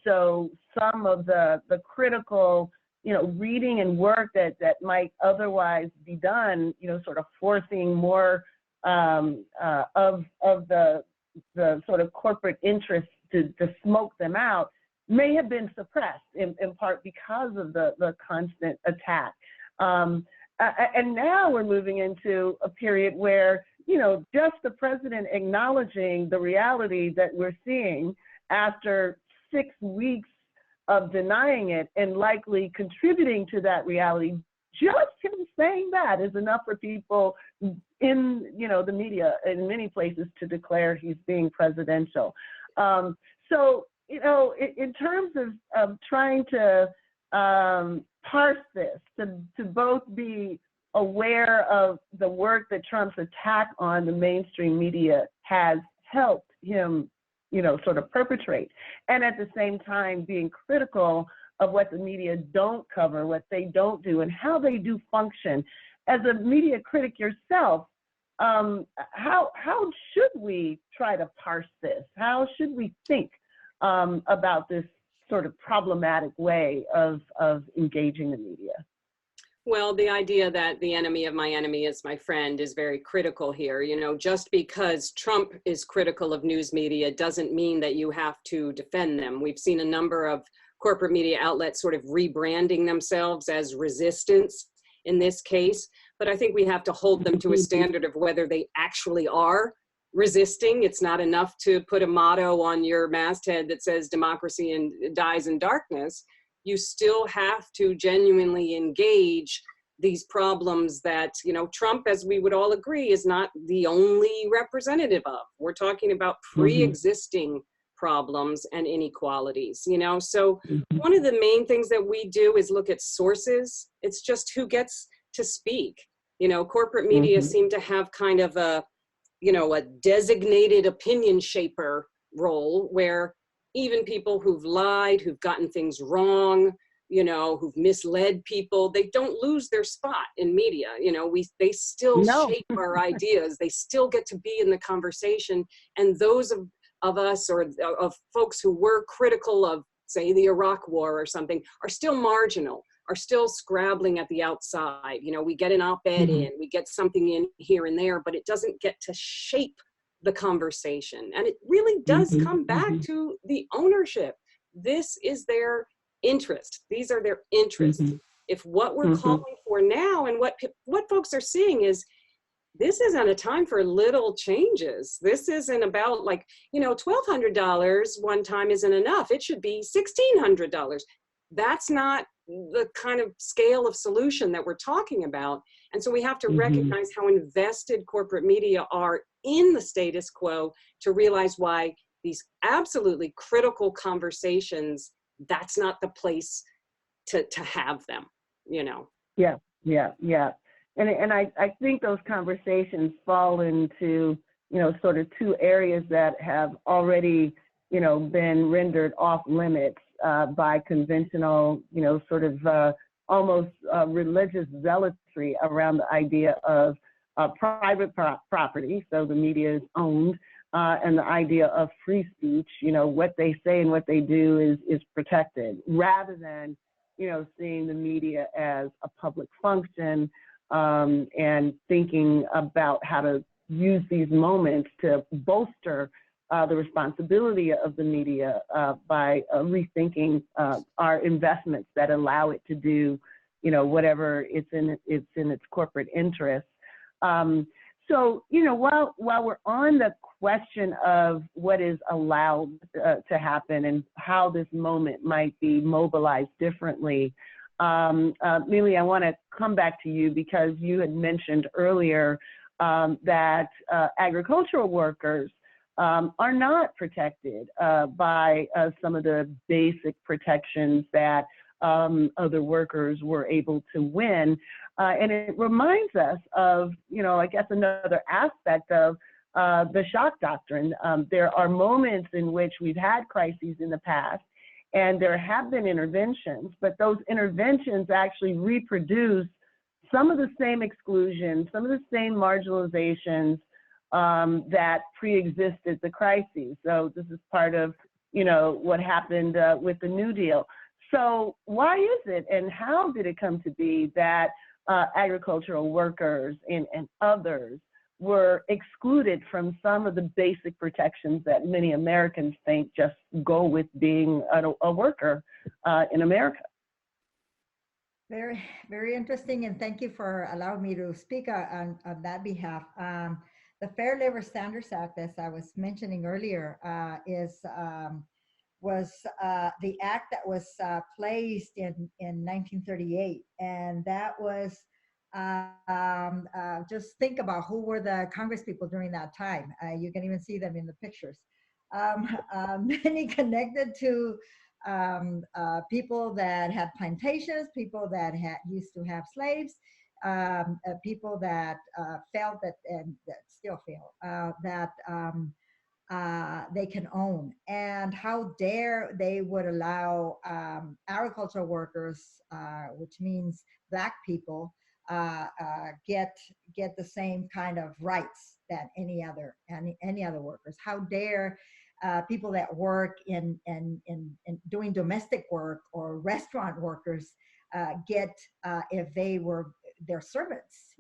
So some of the critical, you know, reading and work that might otherwise be done, you know, sort of forcing more of the sort of corporate interests to smoke them out, may have been suppressed in part because of the constant attack. And now we're moving into a period where, you know, just the president acknowledging the reality that we're seeing after 6 weeks of denying it and likely contributing to that reality, just him saying that is enough for people in, you know, the media in many places to declare he's being presidential. So, you know, in terms of trying to parse this, to both be aware of the work that Trump's attack on the mainstream media has helped him, you know, sort of perpetrate, and at the same time being critical of what the media don't cover, what they don't do, and how they do function. As a media critic yourself, how should we try to parse this? How should we think about this sort of problematic way of engaging the media? Well, the idea that the enemy of my enemy is my friend is very critical here. You know, just because Trump is critical of news media doesn't mean that you have to defend them. We've seen a number of corporate media outlets sort of rebranding themselves as resistance in this case, but I think we have to hold them to a standard of whether they actually are resisting. It's not enough to put a motto on your masthead that says democracy and dies in darkness. You still have to genuinely engage these problems that, you know, Trump, as we would all agree, is not the only representative of. We're talking about pre-existing problems and inequalities, you know? So one of the main things that we do is look at sources. It's just who gets to speak. You know, corporate media seem to have kind of a, you know, a designated opinion shaper role where even people who've lied, who've gotten things wrong, you know, who've misled people, they don't lose their spot in media. You know, they still shape our ideas. They still get to be in the conversation. And those of us or of folks who were critical of, say, the Iraq War or something, are still marginal, are still scrabbling at the outside. You know, we get an op-ed in, we get something in here and there, but it doesn't get to shape the conversation. And it really does come back to the ownership. This is their interest. These are their interests. If what we're calling for now and what folks are seeing is, this isn't a time for little changes. This isn't about, like, you know, $1,200 one time isn't enough. It should be $1,600. That's not the kind of scale of solution that we're talking about. And so we have to recognize how invested corporate media are in the status quo to realize why these absolutely critical conversations, that's not the place to have them, you know? Yeah. And I think those conversations fall into, you know, sort of two areas that have already, you know, been rendered off limits by conventional, you know, sort of almost religious zealotry around the idea of private property. So the media is owned and the idea of free speech, what they say and what they do is protected, rather than, seeing the media as a public function, and thinking about how to use these moments to bolster the responsibility of the media by rethinking our investments that allow it to do, whatever it's in its corporate interest. So, while we're on the question of what is allowed to happen and how this moment might be mobilized differently, Mili, I want to come back to you because you had mentioned earlier that agricultural workers are not protected by some of the basic protections that other workers were able to win. And it reminds us of, I guess, another aspect of the shock doctrine. There are moments in which we've had crises in the past, and there have been interventions, but those interventions actually reproduce some of the same exclusions, some of the same marginalizations that pre-existed the crises. So this is part of, what happened with the New Deal. So why is it, and how did it come to be that agricultural workers and others were excluded from some of the basic protections that many Americans think just go with being a worker in America? Very, very interesting, and thank you for allowing me to speak on that behalf. The Fair Labor Standards Act, as I was mentioning earlier, was the act that was placed in 1938, and that was just think about who were the Congress people during that time. You can even see them in the pictures. Many connected to people that had plantations, people that used to have slaves, people that felt that, and that still feel that they can own, and how dare they would allow agricultural workers, which means Black people, get the same kind of rights that any other workers. How dare people that work in doing domestic work, or restaurant workers get, if they were their servants,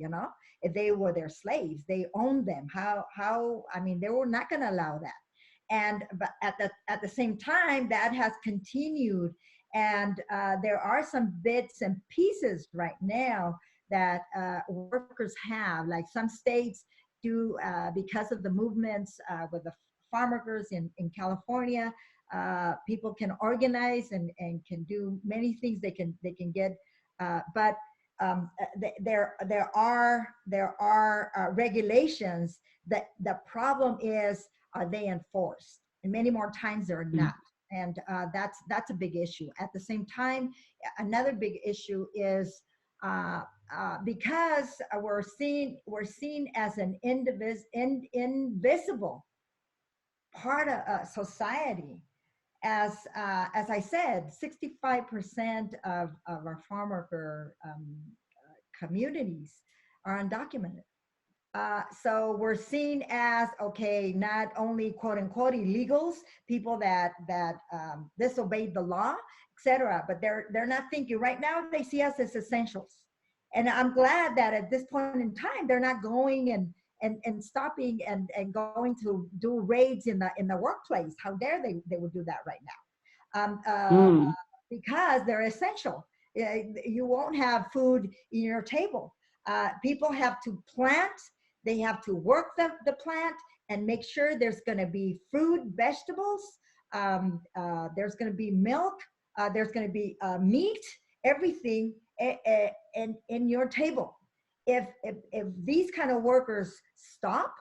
if they were their slaves, they owned them. I mean, they were not going to allow that. But at the same time, that has continued, and there are some bits and pieces right now that workers have, like some states do, because of the movements with the farm workers in California. People can organize and can do many things. They can get, but there are regulations that the problem is, are they enforced? And many more times they're not, and that's a big issue. At the same time, another big issue is because we're seen as an invisible part of society. As I said, 65% of our farm worker communities are undocumented. So we're seen as, okay, not only quote unquote illegals, people that disobeyed the law, etc., but they're not thinking right now. They see us as essentials, and I'm glad that at this point in time they're not going and stopping and going to do raids in the workplace. How dare they would do that right now? Because they're essential. You won't have food in your table. People have to plant. They have to work the plant and make sure there's going to be fruit, vegetables. There's going to be milk. There's going to be meat. Everything in your table. If these kind of workers stop,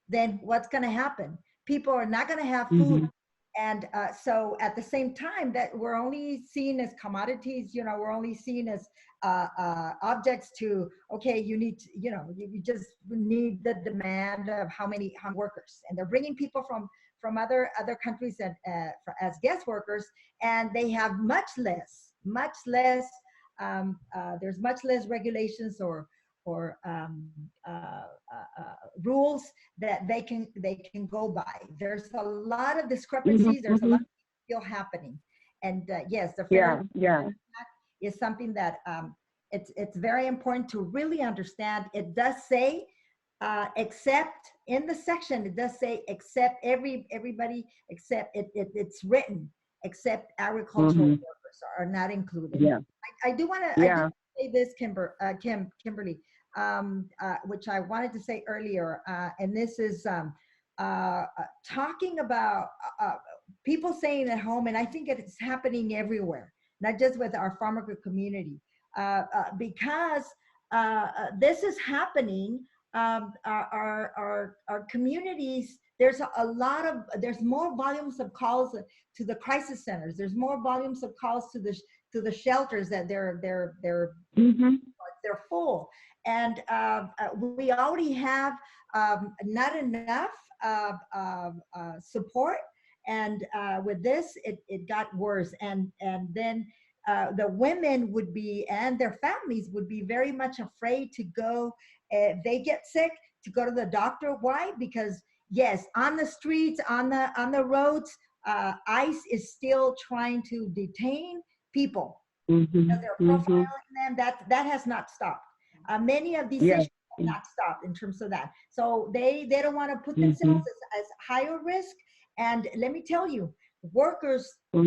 then what's going to happen? People are not going to have food. And so at the same time that we're only seen as commodities, we're only seen as objects to, okay, you need to, you just need the demand of how many workers. And they're bringing people from other countries and as guest workers, and they have much less, there's much less regulations or rules that they can go by. There's a lot of discrepancies. There's a lot still happening, and yes, the fair is something that it's very important to really understand. It does say except in the section, it does say except everybody except it's written except agricultural workers are not included. I do want to say this, Kimberly, which I wanted to say earlier, and this is talking about people staying at home, and I think it's happening everywhere, not just with our farmer community, because this is happening. Our communities, there's more volumes of calls to the crisis centers. There's more volumes of calls to the shelters that they're full, and we already have not enough support, and with this it got worse, and then the women would be, and their families would be very much afraid to go, if they get sick, to go to the doctor. Why? Because yes, on the streets, on the roads, ICE is still trying to detain people because they're profiling them. That has not stopped. Many of these issues have not stopped in terms of that. So they don't want to put themselves as higher risk. And let me tell you, workers, I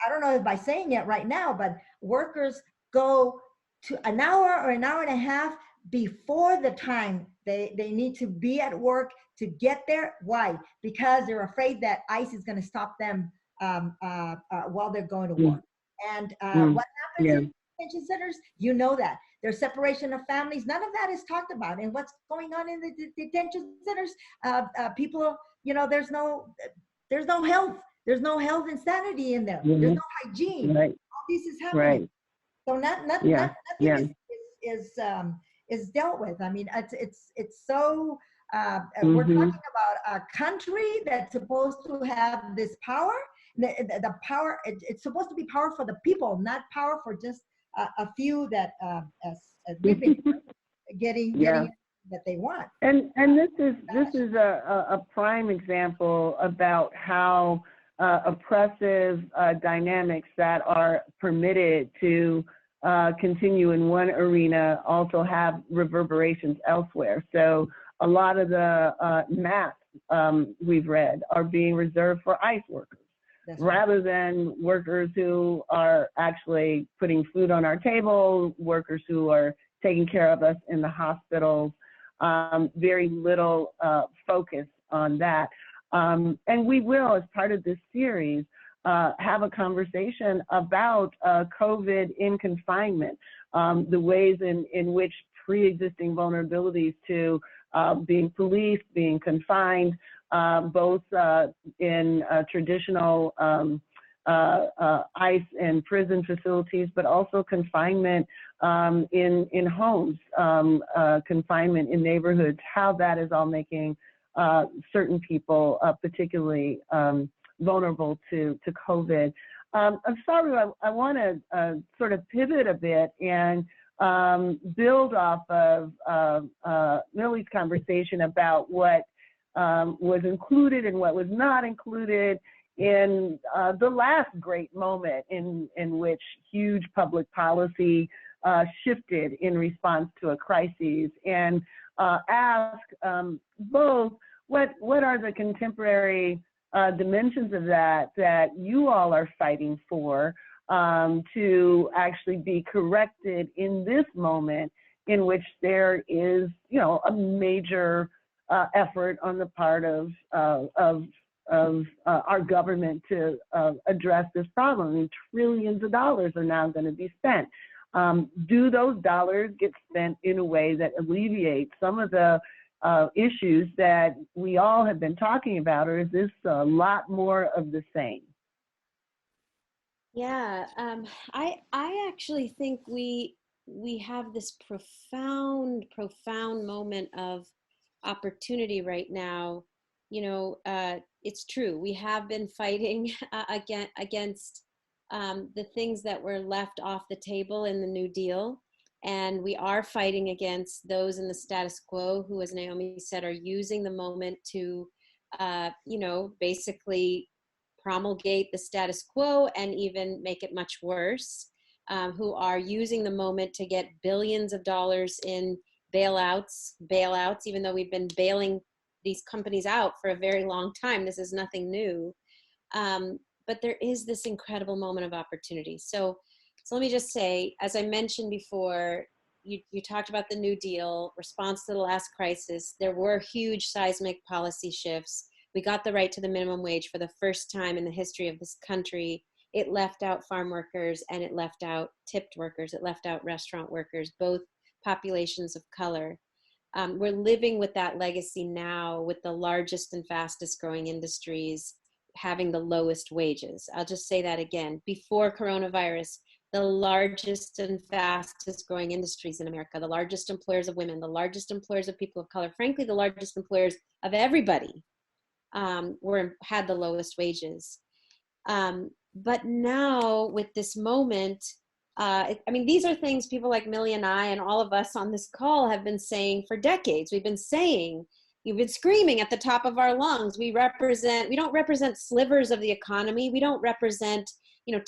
don't know if by saying it right now, but workers go to an hour or an hour and a half before the time they need to be at work to get there. Why? Because they're afraid that ICE is going to stop them while they're going to work. And what happens in detention centers? You know that. There's separation of families. None of that is talked about. And what's going on in the detention centers? People, there's no health. There's no health and sanity in there. There's no hygiene. All this is happening. So nothing is dealt with. I mean, it's so. We're talking about a country that's supposed to have this power. The power. It's supposed to be power for the people, not power for just a few that as we've been getting that they want. And this is a prime example about how oppressive dynamics that are permitted to continue in one arena also have reverberations elsewhere. So a lot of the masks we've read are being reserved for ICE workers. Rather than workers who are actually putting food on our table, workers who are taking care of us in the hospitals. Very little focus on that. And we will, as part of this series, have a conversation about COVID in confinement, the ways in which pre-existing vulnerabilities to being policed, being confined, both in traditional ICE and prison facilities, but also confinement in homes, confinement in neighborhoods, how that is all making certain people particularly vulnerable to COVID. I'm sorry, I want to sort of pivot a bit and build off of Millie's conversation about what was included and what was not included in the last great moment in which huge public policy shifted in response to a crisis, and ask both what are the contemporary dimensions of that you all are fighting for to actually be corrected in this moment in which there is, a major effort on the part of our government to address this problem. I mean, trillions of dollars are now going to be spent. Do those dollars get spent in a way that alleviates some of the issues that we all have been talking about, or is this a lot more of the same? Yeah, I actually think we have this profound moment of opportunity right now. It's true. We have been fighting against the things that were left off the table in the New Deal. And we are fighting against those in the status quo who, as Naomi said, are using the moment to, basically promulgate the status quo and even make it much worse, who are using the moment to get billions of dollars in bailouts, even though we've been bailing these companies out for a very long time. This is nothing new. But there is this incredible moment of opportunity. So let me just say, as I mentioned before, you talked about the New Deal, response to the last crisis. There were huge seismic policy shifts. We got the right to the minimum wage for the first time in the history of this country. It left out farm workers and it left out tipped workers. It left out restaurant workers, both populations of color. We're living with that legacy now, with the largest and fastest growing industries having the lowest wages. I'll just say that again. Before coronavirus, the largest and fastest growing industries in America, the largest employers of women, the largest employers of people of color, frankly, the largest employers of everybody, had the lowest wages. But now with this moment, these are things people like Millie and I and all of us on this call have been saying for decades. We've been screaming at the top of our lungs. We don't represent slivers of the economy. We don't represent,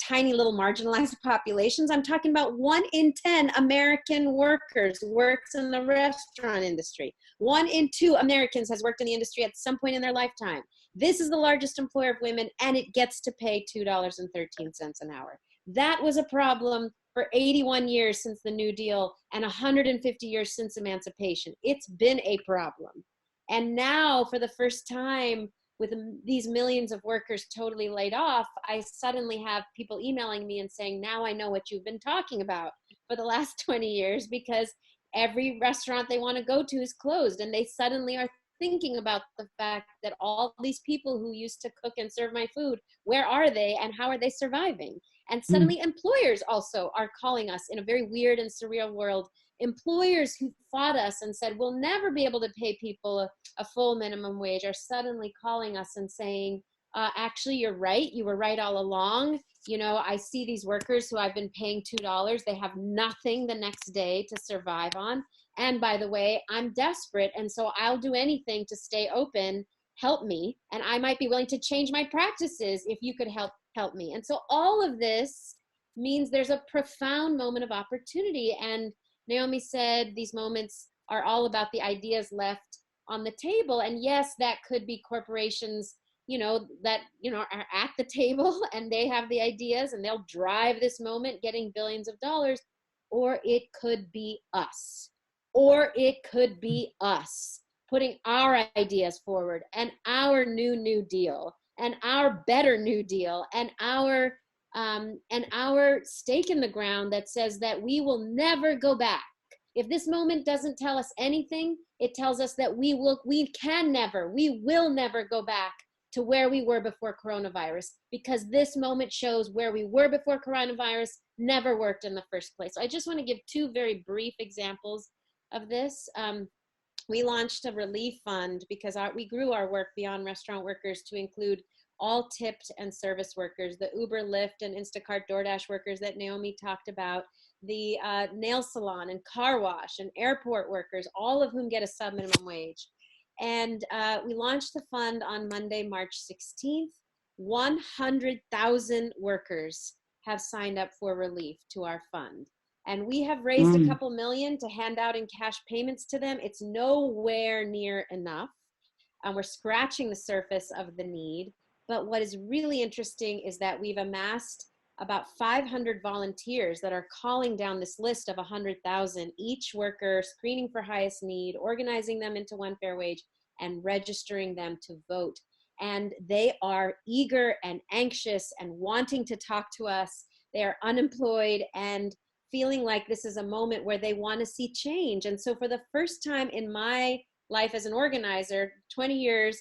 tiny little marginalized populations. I'm talking about 1 in 10 American workers works in the restaurant industry. 1 in 2 Americans has worked in the industry at some point in their lifetime. This is the largest employer of women, and it gets to pay $2.13 an hour. That was a problem for 81 years since the New Deal and 150 years since emancipation. It's been a problem. And now, for the first time, with these millions of workers totally laid off, I suddenly have people emailing me and saying, now I know what you've been talking about for the last 20 years, because every restaurant they want to go to is closed. And they suddenly are thinking about the fact that all these people who used to cook and serve my food, where are they and how are they surviving? And suddenly employers also are calling us in a very weird and surreal world. Employers who fought us and said, we'll never be able to pay people a full minimum wage, are suddenly calling us and saying, actually, you're right. You were right all along. I see these workers who I've been paying $2. They have nothing the next day to survive on. And by the way, I'm desperate. And so I'll do anything to stay open. Help me. And I might be willing to change my practices if you could help me. And so all of this means there's a profound moment of opportunity. And Naomi said these moments are all about the ideas left on the table. And yes, that could be corporations, that, are at the table and they have the ideas and they'll drive this moment getting billions of dollars. Or it could be us. Or it could be us putting our ideas forward and our new deal and our better New Deal and our stake in the ground that says that we will never go back. If this moment doesn't tell us anything, it tells us that we will never go back to where we were before coronavirus, because this moment shows where we were before coronavirus never worked in the first place. So I just want to give 2 very brief examples of this. We launched a relief fund because we grew our work beyond restaurant workers to include all tipped and service workers, the Uber, Lyft, and Instacart, DoorDash workers that Naomi talked about, the nail salon and car wash and airport workers, all of whom get a sub-minimum wage. And we launched the fund on Monday, March 16th. 100,000 workers have signed up for relief to our fund. And we have raised a couple million to hand out in cash payments to them. It's nowhere near enough. We're scratching the surface of the need. But what is really interesting is that we've amassed about 500 volunteers that are calling down this list of 100,000, each worker screening for highest need, organizing them into one fair wage, and registering them to vote. And they are eager and anxious and wanting to talk to us. They are unemployed and feeling like this is a moment where they want to see change. And so for the first time in my life as an organizer, 20 years,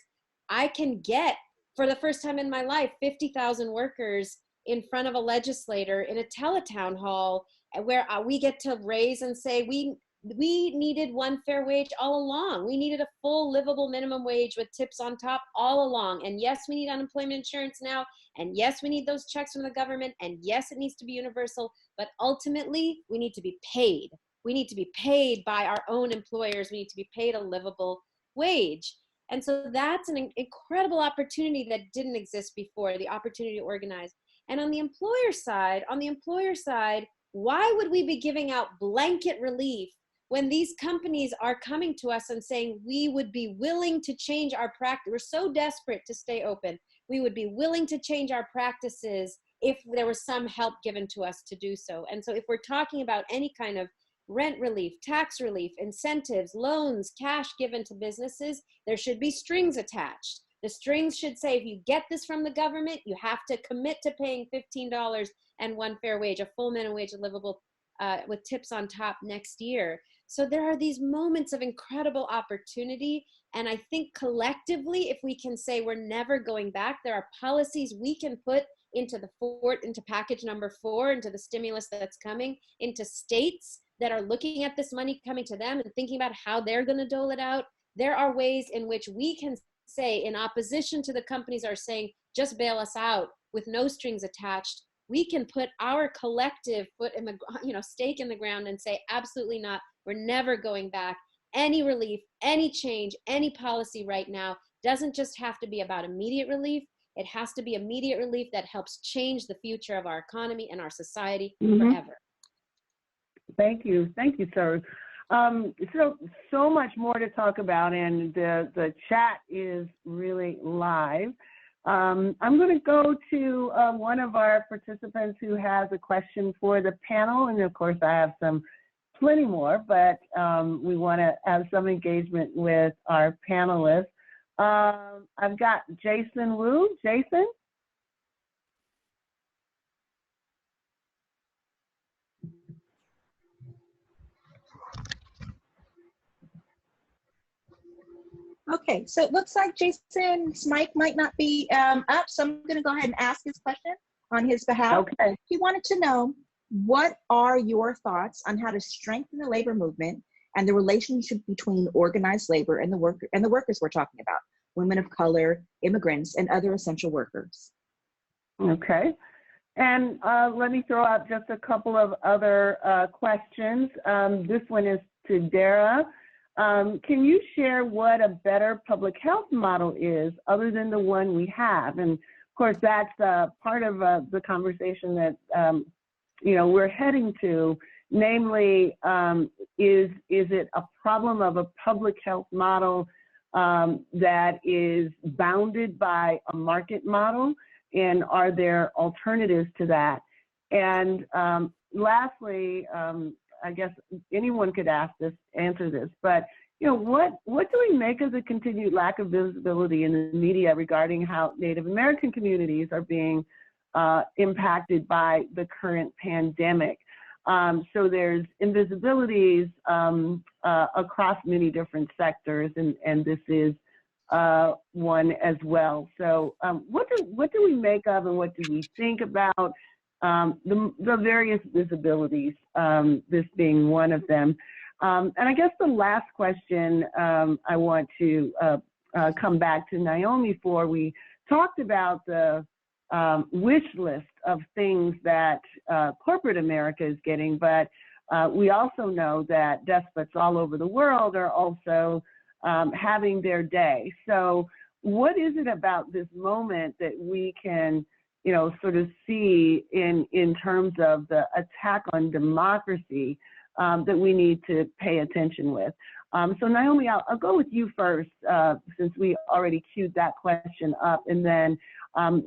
I can get, for the first time in my life, 50,000 workers in front of a legislator in a teletown hall where we get to raise and say, we needed one fair wage all along. We needed a full livable minimum wage with tips on top all along. And yes, we need unemployment insurance now. And yes, we need those checks from the government. And yes, it needs to be universal. But ultimately, we need to be paid. We need to be paid by our own employers. We need to be paid a livable wage. And so that's an incredible opportunity that didn't exist before, the opportunity to organize. And on the employer side, why would we be giving out blanket relief when these companies are coming to us and saying, we would be willing to change our practice? We're so desperate to stay open. We would be willing to change our practices if there was some help given to us to do so. And so if we're talking about any kind of rent relief, tax relief, incentives, loans, cash given to businesses, there should be strings attached. The strings should say, if you get this from the government, you have to commit to paying $15 and one fair wage, a full minimum wage, livable with tips on top next year. So there are these moments of incredible opportunity. And I think collectively, if we can say we're never going back, there are policies we can put into into package number 4, into the stimulus that's coming, into states that are looking at this money coming to them and thinking about how they're going to dole it out. There are ways in which we can say, in opposition to the companies are saying, just bail us out with no strings attached, we can put our collective foot in the, stake in the ground and say, absolutely not. We're never going back. Any relief, any change, any policy right now doesn't just have to be about immediate relief. It has to be immediate relief that helps change the future of our economy and our society forever. Thank you, sir. So much more to talk about, and the chat is really live. I'm going to go to one of our participants who has a question for the panel, and of course I have plenty more, but we want to have some engagement with our panelists. I've got Jason Wu. Jason? Okay, so it looks like Jason's mic might not be up, so I'm going to go ahead and ask his question on his behalf. Okay. He wanted to know, what are your thoughts on how to strengthen the labor movement and the relationship between organized labor and the workers we're talking about, women of color, immigrants, and other essential workers? Okay. And let me throw out just a couple of other questions. This one is to Dara. Can you share what a better public health model is other than the one we have? And of course, that's part of the conversation that we're heading to. Namely, is it a problem of a public health model that is bounded by a market model? And are there alternatives to that? And lastly, I guess anyone could answer this, but what do we make of the continued lack of visibility in the media regarding how Native American communities are being impacted by the current pandemic? So there's invisibilities across many different sectors, and this is one as well. So what do we make of, and what do we think about the various visibilities, this being one of them? And I guess the last question I want to come back to Naomi for, we talked about the wish list of things that corporate America is getting, but we also know that despots all over the world are also having their day. So what is it about this moment that we can sort of see in terms of the attack on democracy that we need to pay attention with? So Naomi, I'll go with you first, since we already queued that question up, and then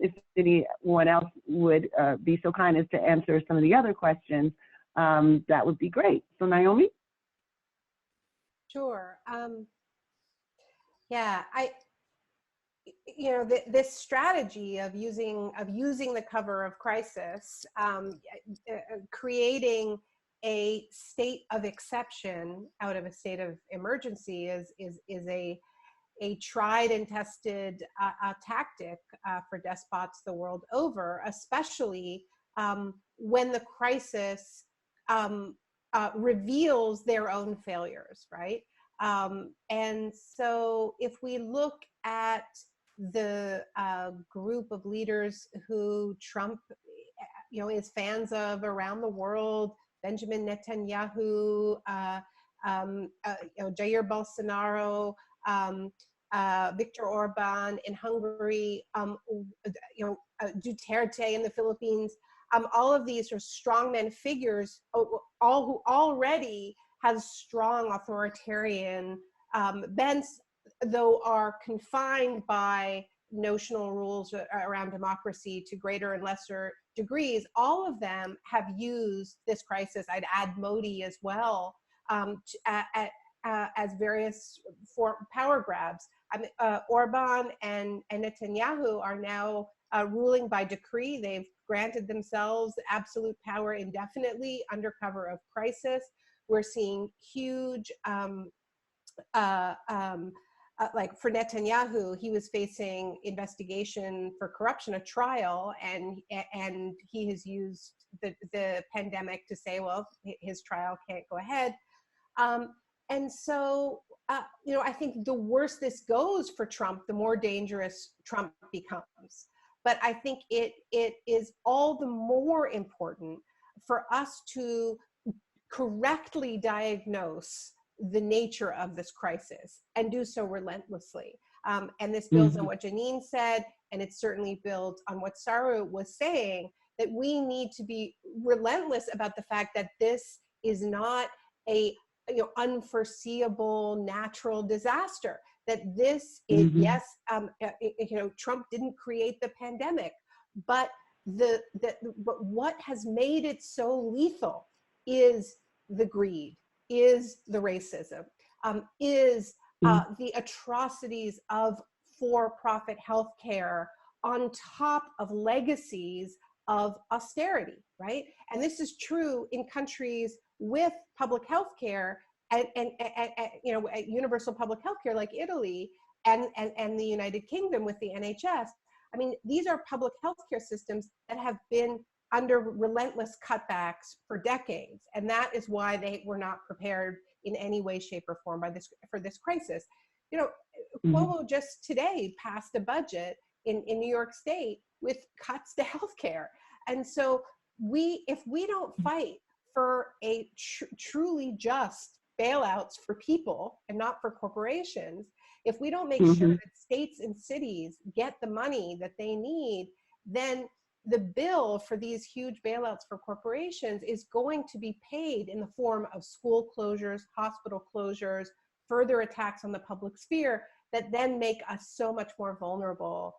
if anyone else would be so kind as to answer some of the other questions, that would be great. So Naomi? Sure. Yeah, this strategy of using the cover of crisis, creating a state of exception out of a state of emergency is a tried and tested tactic for despots the world over, especially when the crisis reveals their own failures, right? And so if we look at the group of leaders who Trump is fans of around the world, Benjamin Netanyahu, Jair Bolsonaro, Viktor Orban in Hungary, Duterte in the Philippines, all of these are strongman figures, all who already have strong authoritarian bents, though are confined by notional rules around democracy to greater and lesser degrees. All of them have used this crisis, I'd add Modi as well, as various power grabs. Orban and Netanyahu are now ruling by decree. They've granted themselves absolute power indefinitely under cover of crisis. We're seeing huge, like for Netanyahu, he was facing investigation for corruption, a trial, and he has used the pandemic to say, well, his trial can't go ahead. And so, I think the worse this goes for Trump, the more dangerous Trump becomes. But I think it is all the more important for us to correctly diagnose the nature of this crisis and do so relentlessly. And this builds on what Janine said, and it certainly builds on what Saru was saying, that we need to be relentless about the fact that this is not a unforeseeable natural disaster, that this is, yes, Trump didn't create the pandemic, but but what has made it so lethal is the greed, is the racism, is the atrocities of for-profit healthcare on top of legacies of austerity, right? And this is true in countries with public health care and universal public health care like Italy and the United Kingdom with the NHS. I mean, these are public health care systems that have been under relentless cutbacks for decades. And that is why they were not prepared in any way, shape, or form for this crisis. Cuomo just today passed a budget in New York State with cuts to healthcare. And so if we don't fight for a truly just bailouts for people and not for corporations, if we don't make sure that states and cities get the money that they need, then the bill for these huge bailouts for corporations is going to be paid in the form of school closures, hospital closures, further attacks on the public sphere that then make us so much more vulnerable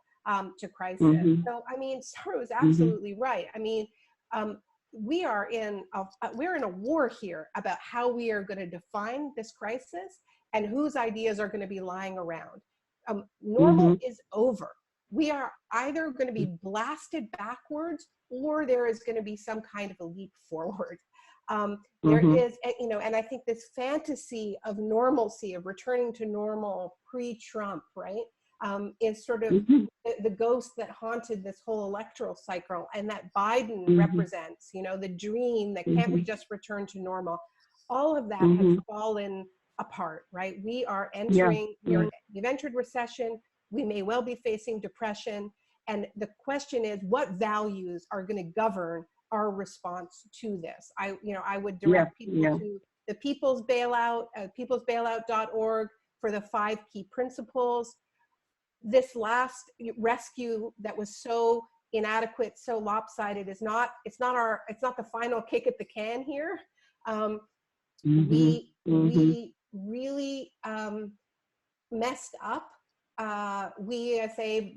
to crisis. So, I mean, Saru is absolutely right. I mean, we're in a war here about how we are going to define this crisis and whose ideas are going to be lying around. Normal is over. We are either going to be blasted backwards or there is going to be some kind of a leap forward. There is, and I think this fantasy of normalcy, of returning to normal pre-Trump, right, is sort of the ghost that haunted this whole electoral cycle, and that Biden represents, the dream that can't we just return to normal? All of that has fallen apart, right? We are entering, we've entered recession. We may well be facing depression. And the question is, what values are going to govern our response to this? I would direct people to the People's Bailout, peoplesbailout.org for the 5 key principles. This last rescue that was so inadequate, so lopsided it's not the final kick at the can here. We really messed up, we as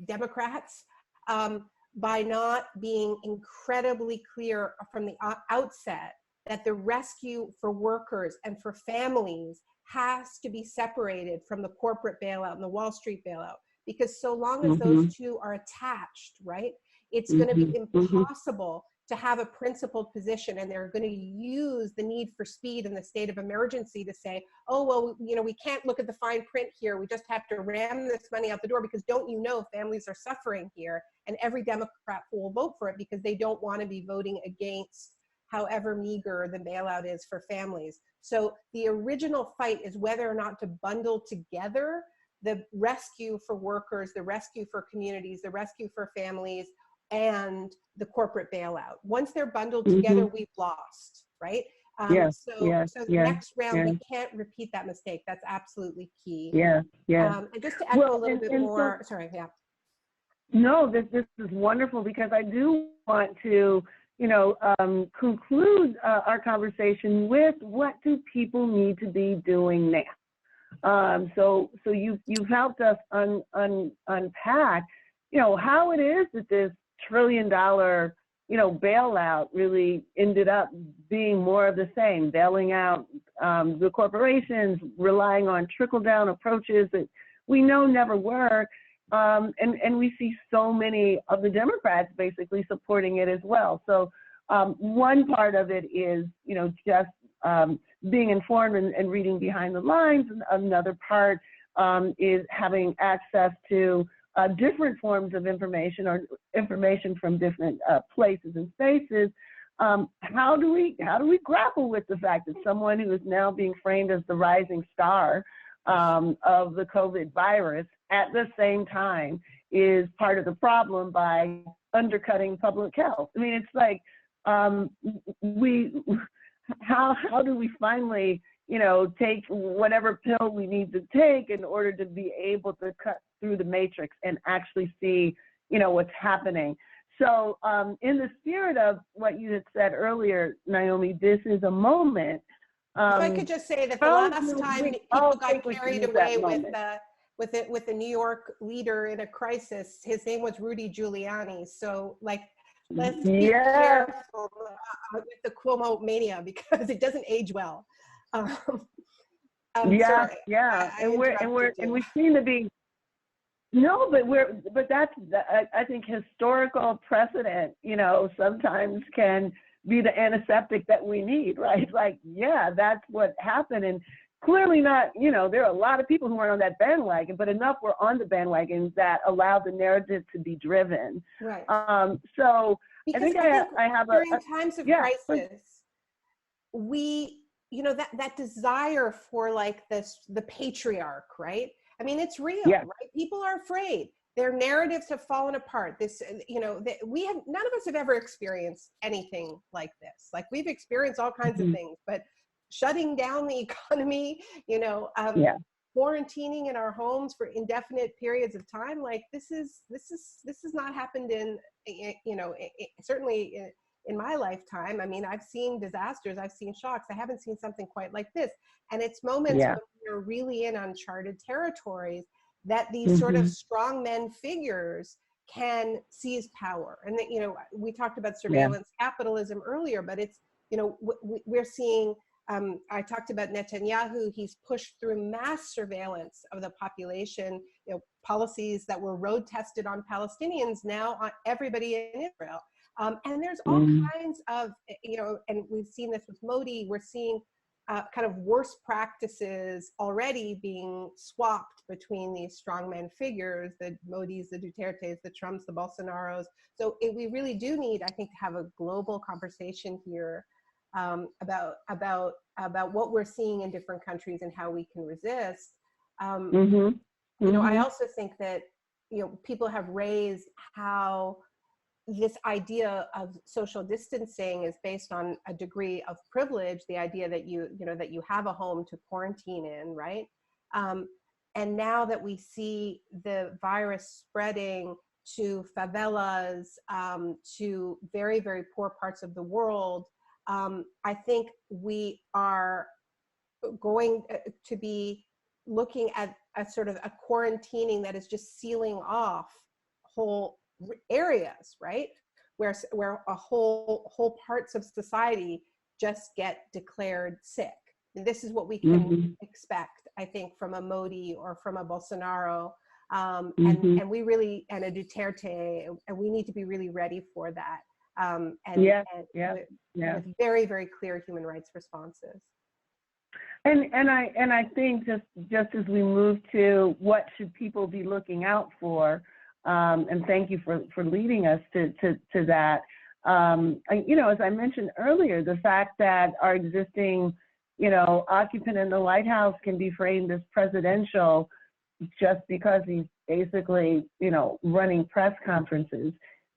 Democrats, by not being incredibly clear from the outset that the rescue for workers and for families has to be separated from the corporate bailout and the Wall Street bailout. Because so long as those two are attached, right, it's going to be impossible to have a principled position, and they're going to use the need for speed and the state of emergency to say, oh, well, we can't look at the fine print here. We just have to ram this money out the door because don't you know families are suffering here? And every Democrat will vote for it because they don't want to be voting against however meager the bailout is for families. So the original fight is whether or not to bundle together the rescue for workers, the rescue for communities, the rescue for families, and the corporate bailout. Once they're bundled together, we've lost. right? Yes, so yes, so the yes, next round, yes. we can't repeat that mistake. That's absolutely key. Yeah, yeah. And just to echo a little bit and more, sorry, yeah. No, this is wonderful, because I do want to, conclude our conversation with what do people need to be doing now. So you've helped us unpack, how it is that this $1 trillion, bailout really ended up being more of the same, bailing out the corporations, relying on trickle-down approaches that we know never work. And we see so many of the Democrats basically supporting it as well. So one part of it is, just being informed and reading behind the lines. And another part is having access to different forms of information, or information from different places and spaces. How do we grapple with the fact that someone who is now being framed as the rising star of the COVID virus at the same time is part of the problem by undercutting public health? I mean, it's like, how do we finally, take whatever pill we need to take in order to be able to cut through the matrix and actually see, what's happening? So in the spirit of what you had said earlier, Naomi, this is a moment. If I could just say that the last time people got carried away with the New York leader in a crisis, his name was Rudy Giuliani. So, let's be careful with the Cuomo mania, because it doesn't age well. And we seem to be. No, but that's, I think, historical precedent, sometimes can be the antiseptic that we need, right? Like, yeah, that's what happened. And clearly not, there are a lot of people who aren't on that bandwagon, but enough were on the bandwagon that allowed the narrative to be driven. Right. So because I think I have during times of crisis, we, that desire for the patriarch, right? I mean, it's real, right? People are afraid. Their narratives have fallen apart. This, none of us have ever experienced anything like this. Like, we've experienced all kinds of things, but shutting down the economy, quarantining in our homes for indefinite periods of time, this has not happened in, certainly in my lifetime. I mean, I've seen disasters, I've seen shocks. I haven't seen something quite like this. And it's moments when we're really in uncharted territories that these sort of strongmen figures can seize power. And that, we talked about surveillance capitalism earlier, but it's, we're seeing, I talked about Netanyahu. He's pushed through mass surveillance of the population, policies that were road tested on Palestinians, now on everybody in Israel. And there's all kinds of, and we've seen this with Modi, we're seeing kind of worse practices already being swapped between these strongman figures, the Modis, the Dutertes, the Trumps, the Bolsonaros. So we really do need, I think, to have a global conversation here about what we're seeing in different countries and how we can resist. I also think that, people have raised how this idea of social distancing is based on a degree of privilege, the idea that that you have a home to quarantine in, right? And now that we see the virus spreading to favelas, to very, very poor parts of the world, I think we are going to be looking at a sort of a quarantining that is just sealing off whole areas, right? Where a whole parts of society just get declared sick. And this is what we can expect, I think, from a Modi or from a Bolsonaro, and we really, and a Duterte, and we need to be really ready for that. With very, very clear human rights responses. And I think just as we move to what should people be looking out for, and thank you for leading us to that. As I mentioned earlier, the fact that our existing, occupant in the White House can be framed as presidential just because he's basically, running press conferences,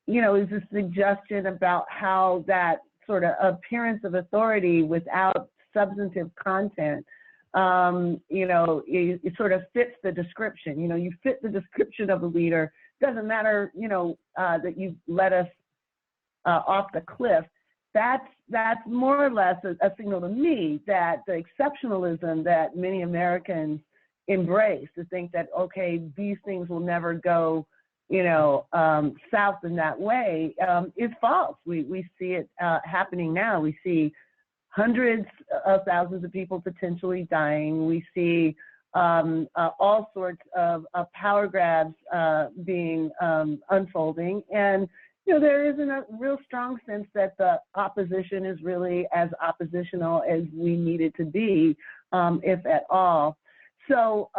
is a suggestion about how that sort of appearance of authority without substantive content, you know, it sort of fits the description. You know, you fit the description of a leader. Doesn't matter, you know, that you let us off the cliff. That's more or less a signal to me that the exceptionalism that many Americans embrace, to think that, okay, these things will never go, you know, south in that way, is false. We see it happening now. We see hundreds of thousands of people potentially dying. We see all sorts of power grabs being unfolding. And, you know, there isn't a real strong sense that the opposition is really as oppositional as we need it to be, if at all. So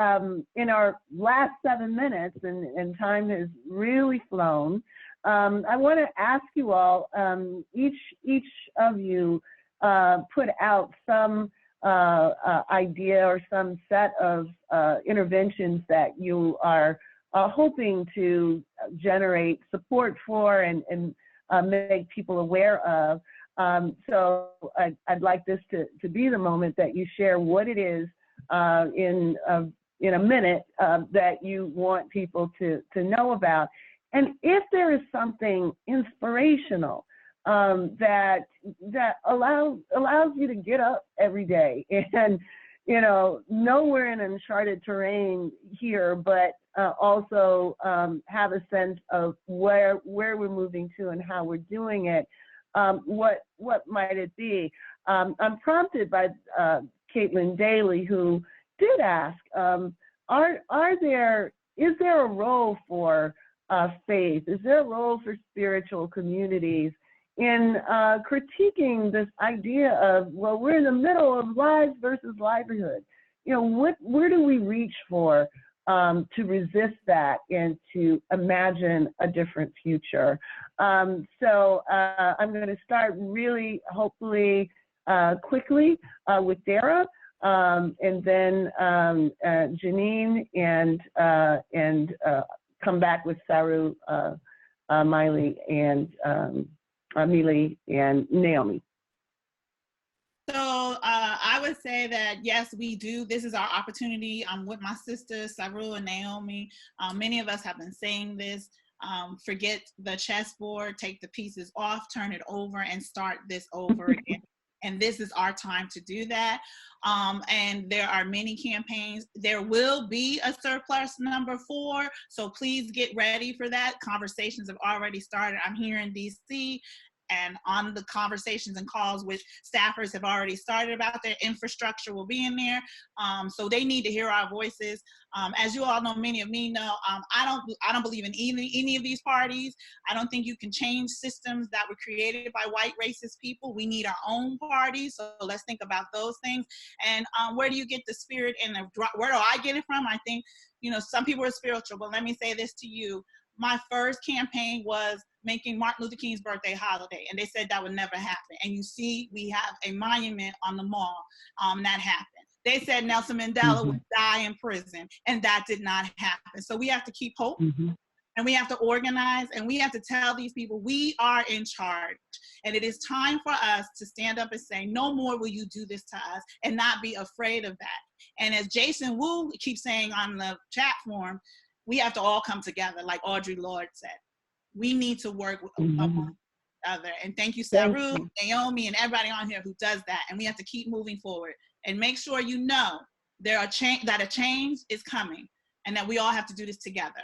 in our last 7 minutes, and time has really flown, I want to ask you all, each of you put out some idea or some set of interventions that you are hoping to generate support for and make people aware of. So I'd like this to be the moment that you share what it is in a minute that you want people to know about. And if there is something inspirational that allows you to get up every day and, you know we're in uncharted terrain here, but also have a sense of where we're moving to and how we're doing it, what might it be? I'm prompted by Caitlin Daly, who did ask, is there a role for faith? Is there a role for spiritual communities in critiquing this idea of, well, we're in the middle of lives versus livelihood? You know, where do we reach for to resist that and to imagine a different future? So I'm going to start really, hopefully, quickly with Dara, and then Janine, and come back with Saru, Miley, and Amelie, and Naomi. So I would say that, yes, we do. This is our opportunity. I'm with my sisters, Saru and Naomi. Many of us have been saying this. Forget the chessboard, take the pieces off, turn it over, and start this over again. And this is our time to do that. And there are many campaigns. There will be a surplus number 4, so please get ready for that. Conversations have already started. I'm here in DC, and on the conversations and calls with staffers have already started about their infrastructure will be in there. So they need to hear our voices. As you all know, many of me know, I don't believe in any of these parties. I don't think you can change systems that were created by white racist people. We need our own parties. So let's think about those things. And where do you get the spirit and where do I get it from? I think, some people are spiritual, but let me say this to you. My first campaign was making Martin Luther King's birthday holiday, and they said that would never happen. And you see, we have a monument on the mall that happened. They said Nelson Mandela would die in prison, and that did not happen. So we have to keep hope, and we have to organize, and we have to tell these people we are in charge. And it is time for us to stand up and say, no more will you do this to us, and not be afraid of that. And as Jason Wu keeps saying on the chat forum, we have to all come together, like Audre Lorde said. We need to work among each other. And thank you, Saru, Naomi, and everybody on here who does that. And we have to keep moving forward and make sure that a change is coming, and that we all have to do this together.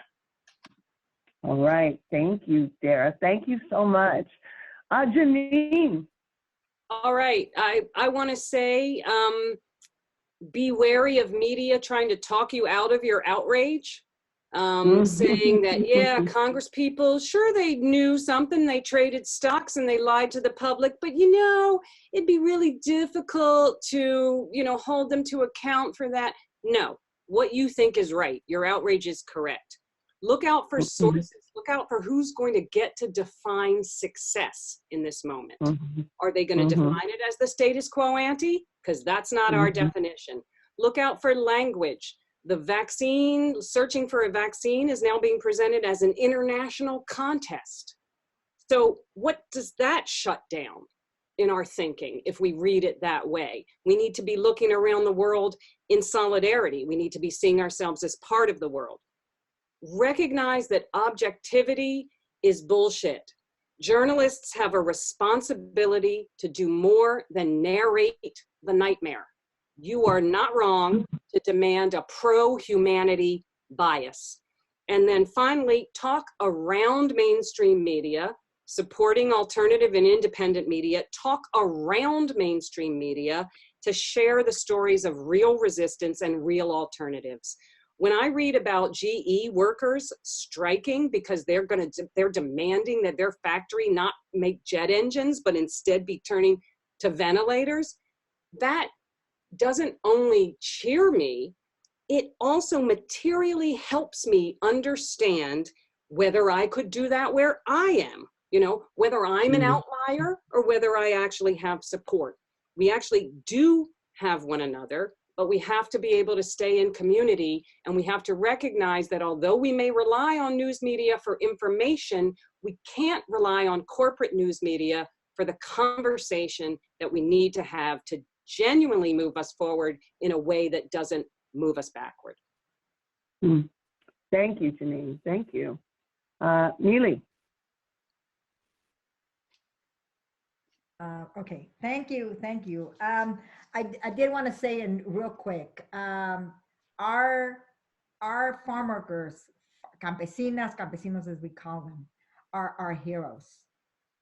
All right. Thank you, Dara. Thank you so much. Janine. All right. I want to say, be wary of media trying to talk you out of your outrage. Saying that, yeah, Congress people, sure, they knew something, they traded stocks and they lied to the public, but it'd be really difficult to, hold them to account for that. No, what you think is right. Your outrage is correct. Look out for sources. Look out for who's going to get to define success in this moment. Are they going to define it as the status quo ante? Because that's not our definition. Look out for language. The vaccine, searching for a vaccine is now being presented as an international contest. So what does that shut down? in our thinking if we read it that way. We need to be looking around the world in solidarity. We need to be seeing ourselves as part of the world. Recognize that objectivity is bullshit. Journalists have a responsibility to do more than narrate the nightmare. You are not wrong to demand a pro-humanity bias. And then finally, talk around mainstream media, supporting alternative and independent media, talk around mainstream media to share the stories of real resistance and real alternatives. When I read about GE workers striking because they're demanding that their factory not make jet engines, but instead be turning to ventilators, that doesn't only cheer me, it also materially helps me understand whether I could do that where I am, you know, whether I'm an outlier or whether I actually have support. We actually do have one another, but we have to be able to stay in community, and we have to recognize that although we may rely on news media for information, we can't rely on corporate news media for the conversation that we need to have to genuinely move us forward in a way that doesn't move us backward. Thank you, Janine. Thank you. Neely. Okay, thank you. I did want to say in real quick, our farm workers, campesinas, campesinos as we call them, are our heroes.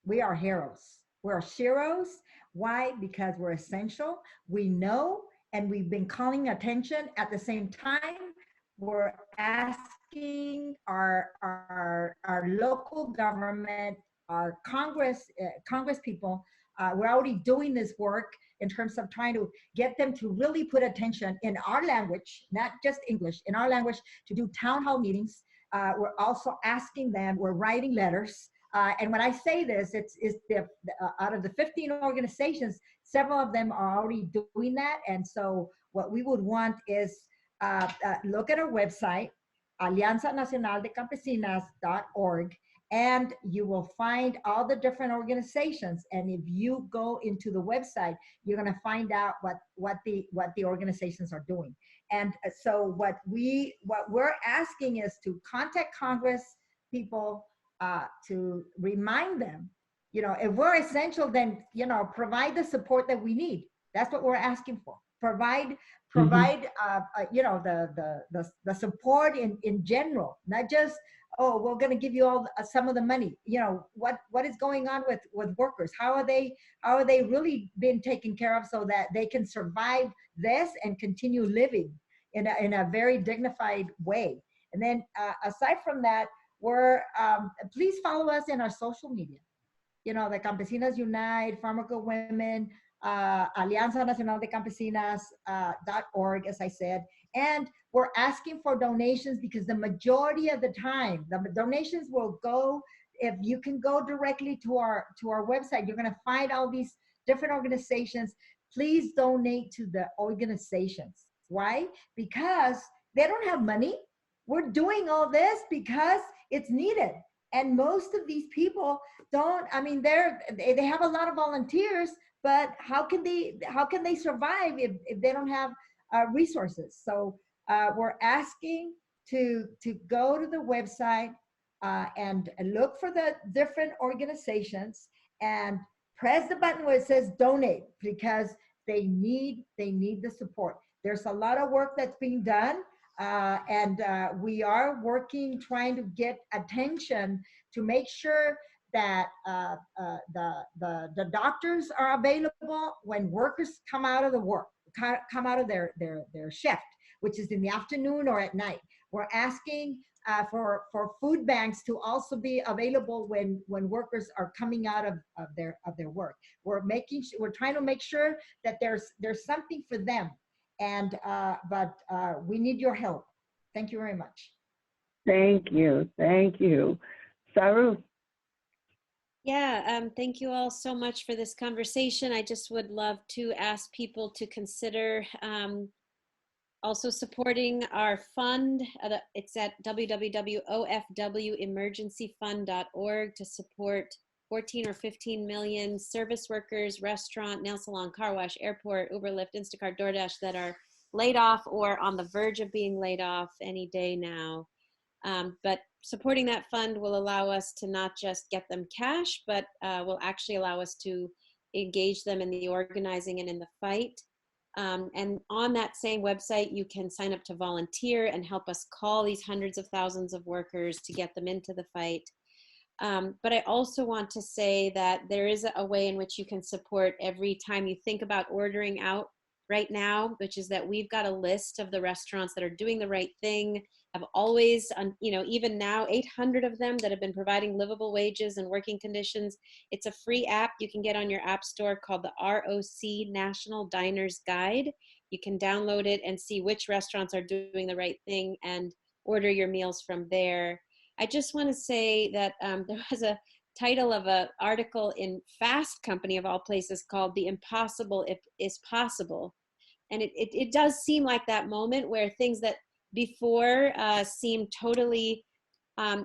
We are heroes. We're heroes. Why? Because we're essential. We know, and we've been calling attention. At the same time, we're asking our local government, our Congress people. We're already doing this work in terms of trying to get them to really put attention in our language, not just English, in our language, to do town hall meetings. We're also asking them, we're writing letters. And when I say this, it's out of the 15 organizations, several of them are already doing that. And so what we would want is look at our website, alianzanacionaldecampesinaz.org, and you will find all the different organizations. And if you go into the website, you're going to find out what the organizations are doing. And so what we're asking is to contact Congress people to remind them, you know, if we're essential, then, you know, provide the support that we need. That's what we're asking for. Provide you know, the support in general, not just, oh, we're going to give you all some of the money. You know, what is going on with workers? How are they really being taken care of so that they can survive this and continue living in a very dignified way? And then aside from that, please follow us in our social media. You know, the Campesinas Unite, Farmer Girl Women, Alianza Nacional de Campesinas .org, as I said. And we're asking for donations because the majority of the time, the donations will go, if you can go directly to our website, you're going to find all these different organizations. Please donate to the organizations. Why? Because they don't have money. We're doing all this because it's needed. And most of these people don't, I mean, they have a lot of volunteers, but how can they survive if they don't have resources? So we're asking to go to the website and look for the different organizations and press the button where it says donate, because they need the support. There's a lot of work that's being done. And we are working, trying to get attention to make sure that the doctors are available when workers come out of come out of their shift, which is in the afternoon or at night. We're asking for food banks to also be available when workers are coming out of their work. We're trying to make sure that there's something for them. And but we need your help. Thank you very much. Thank you. Saru. Yeah, thank you all so much for this conversation. I just would love to ask people to consider also supporting our fund. It's at www.ofwemergencyfund.org to support 14 or 15 million service workers, restaurant, nail salon, car wash, airport, Uber, Lyft, Instacart, DoorDash that are laid off or on the verge of being laid off any day now. But supporting that fund will allow us to not just get them cash, but will actually allow us to engage them in the organizing and in the fight. And on that same website, you can sign up to volunteer and help us call these hundreds of thousands of workers to get them into the fight. But I also want to say that there is a way in which you can support every time you think about ordering out right now, which is that we've got a list of the restaurants that are doing the right thing, have always, even now, 800 of them that have been providing livable wages and working conditions. It's a free app you can get on your app store called the ROC National Diners Guide. You can download it and see which restaurants are doing the right thing and order your meals from there. I just want to say that there was a title of an article in Fast Company, of all places, called "The Impossible is Possible." And it does seem like that moment where things that before seemed totally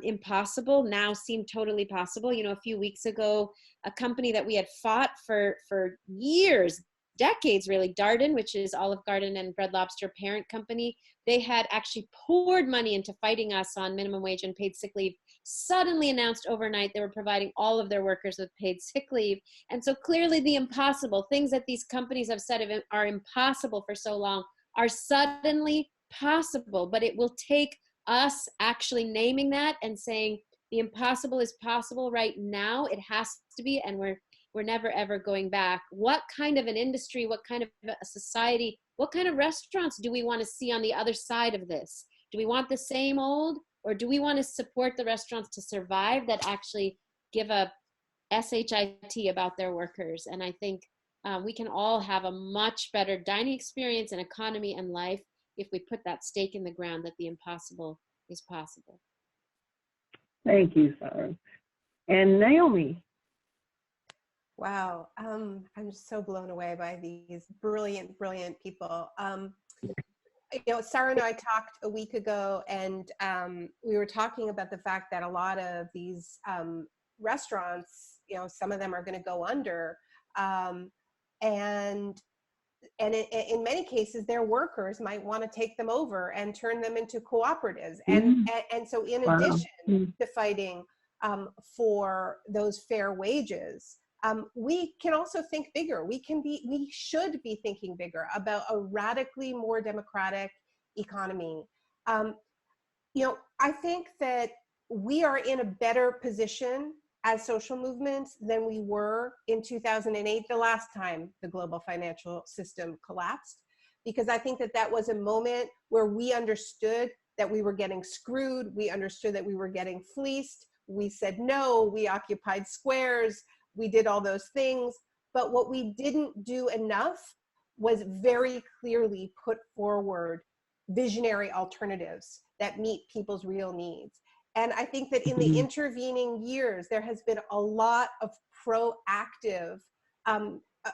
impossible now seem totally possible. A few weeks ago, a company that we had fought for years, decades really, Darden, which is Olive Garden and Red Lobster parent company, they had actually poured money into fighting us on minimum wage and paid sick leave, suddenly announced overnight they were providing all of their workers with paid sick leave. And so clearly the impossible, things that these companies have said are impossible for so long, are suddenly possible. But it will take us actually naming that and saying the impossible is possible right now. It has to be, and we're never ever going back. What kind of an industry, what kind of a society, what kind of restaurants do we want to see on the other side of this? Do we want the same old, or do we want to support the restaurants to survive that actually give a SHIT about their workers? And I think we can all have a much better dining experience and economy and life if we put that stake in the ground that the impossible is possible. Thank you, Sarah. And Naomi. Wow, I'm just so blown away by these brilliant, brilliant people. Sarah and I talked a week ago, and we were talking about the fact that a lot of these restaurants, some of them are going to go under, and in many cases, their workers might want to take them over and turn them into cooperatives. And so, in addition to fighting for those fair wages, we can also think bigger. We should be thinking bigger about a radically more democratic economy. I think that we are in a better position as social movements than we were in 2008, the last time the global financial system collapsed, because I think that was a moment where we understood that we were getting screwed. We understood that we were getting fleeced. We said no, we occupied squares. We did all those things, but what we didn't do enough was very clearly put forward visionary alternatives that meet people's real needs. And I think that in the intervening years, there has been a lot of proactive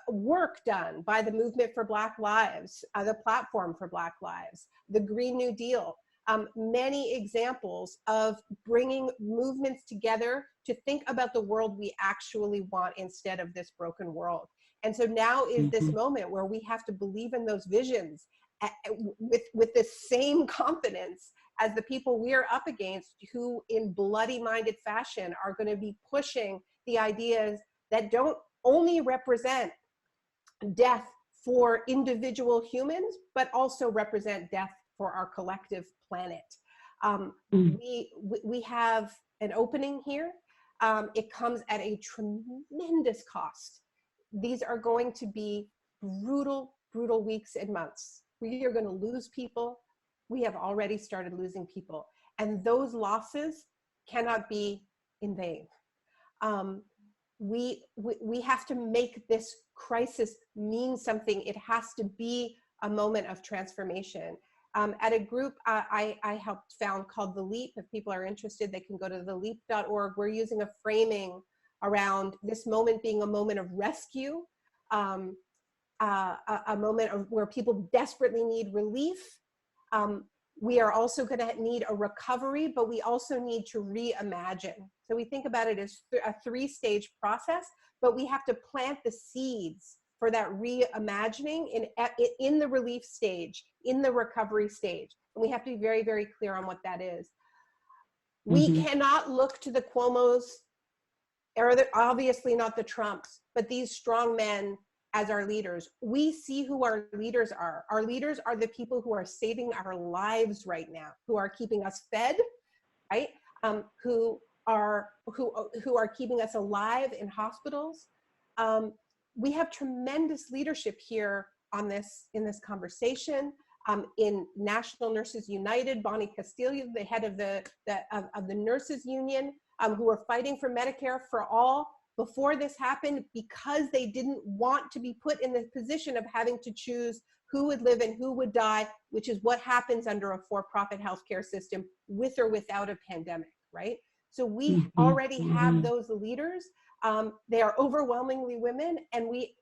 work done by the Movement for Black Lives, the Platform for Black Lives, the Green New Deal. Many examples of bringing movements together to think about the world we actually want instead of this broken world. And so now is this moment where we have to believe in those visions with the same confidence as the people we are up against, who in bloody-minded fashion are going to be pushing the ideas that don't only represent death for individual humans, but also represent death for our collective planet. We have an opening here. It comes at a tremendous cost. These are going to be brutal, brutal weeks and months. We are going to lose people. We have already started losing people. And those losses cannot be in vain. We have to make this crisis mean something. It has to be a moment of transformation. At a group I helped found called The Leap. If people are interested, they can go to theleap.org. We're using a framing around this moment being a moment of rescue, a moment of where people desperately need relief. We are also going to need a recovery, but we also need to reimagine. So we think about it as a three-stage process, but we have to plant the seeds for that reimagining in the relief stage, in the recovery stage. And we have to be very, very clear on what that is. We cannot look to the Cuomos, or obviously not the Trumps, but these strong men as our leaders. We see who our leaders are. Our leaders are the people who are saving our lives right now, who are keeping us fed, right? Who are keeping us alive in hospitals. We have tremendous leadership here on this, in this conversation. In National Nurses United, Bonnie Castillo, the head of the nurses union, who are fighting for Medicare for all before this happened, because they didn't want to be put in the position of having to choose who would live and who would die, which is what happens under a for-profit healthcare system with or without a pandemic, right? So we already have those leaders. They are overwhelmingly women, and we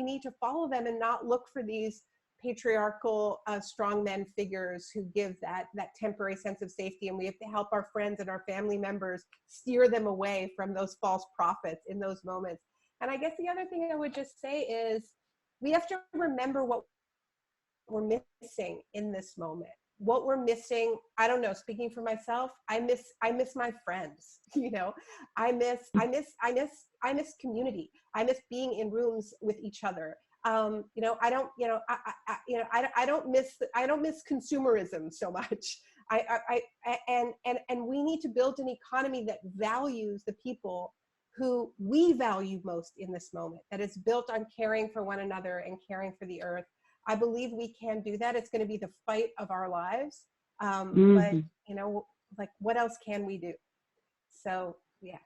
need to follow them and not look for these patriarchal strongmen figures who give that temporary sense of safety. And we have to help our friends and our family members steer them away from those false prophets in those moments. And I guess the other thing I would just say is we have to remember what we're missing in this moment. What we're missing, I don't know, speaking for myself, I miss my friends, you know, I miss community. I miss being in rooms with each other. You know, I don't miss consumerism so much. And we need to build an economy that values the people who we value most in this moment, that is built on caring for one another and caring for the earth. I believe we can do that. It's going to be the fight of our lives. But, you know, like, what else can we do? So, yeah.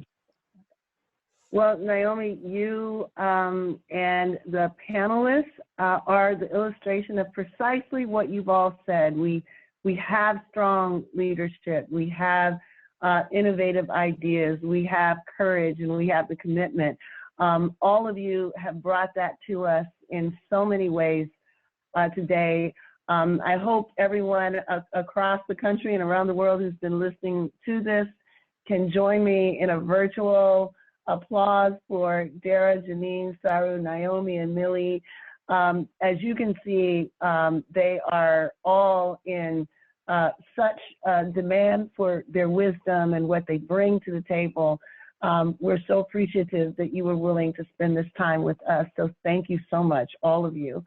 Well, Naomi, you and the panelists are the illustration of precisely what you've all said. We have strong leadership. We have innovative ideas. We have courage, and we have the commitment. All of you have brought that to us in so many ways today. I hope everyone across the country and around the world who's been listening to this can join me in a virtual applause for Dara, Janine, Saru, Naomi, and Millie. As you can see, they are all in such demand for their wisdom and what they bring to the table. We're so appreciative that you were willing to spend this time with us. So thank you so much, all of you.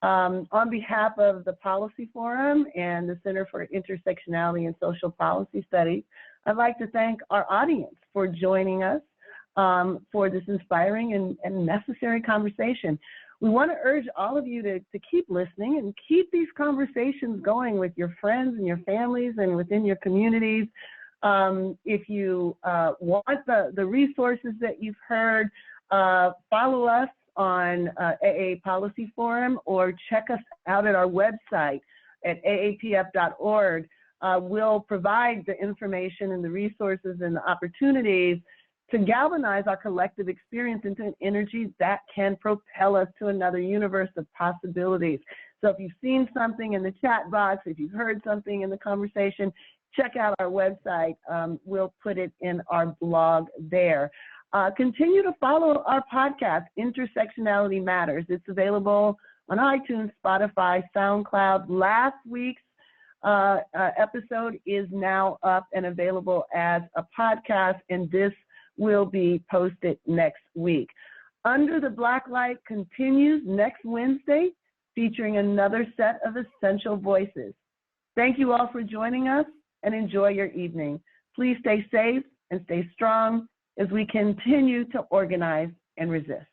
On behalf of the Policy Forum and the Center for Intersectionality and Social Policy Studies, I'd like to thank our audience for joining us for this inspiring and necessary conversation. We want to urge all of you to keep listening and keep these conversations going with your friends and your families and within your communities. If you want the resources that you've heard, follow us on AA Policy Forum, or check us out at our website at aapf.org. We'll provide the information and the resources and the opportunities to galvanize our collective experience into an energy that can propel us to another universe of possibilities. So if you've seen something in the chat box, if you've heard something in the conversation, check out our website. We'll put it in our blog there. Continue to follow our podcast, Intersectionality Matters. It's available on iTunes, Spotify, SoundCloud. Last week's episode is now up and available as a podcast, and this will be posted next week. Under the Blacklight continues next Wednesday, featuring another set of essential voices. Thank you all for joining us, and enjoy your evening. Please stay safe and stay strong as we continue to organize and resist.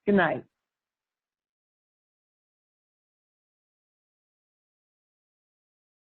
Good night.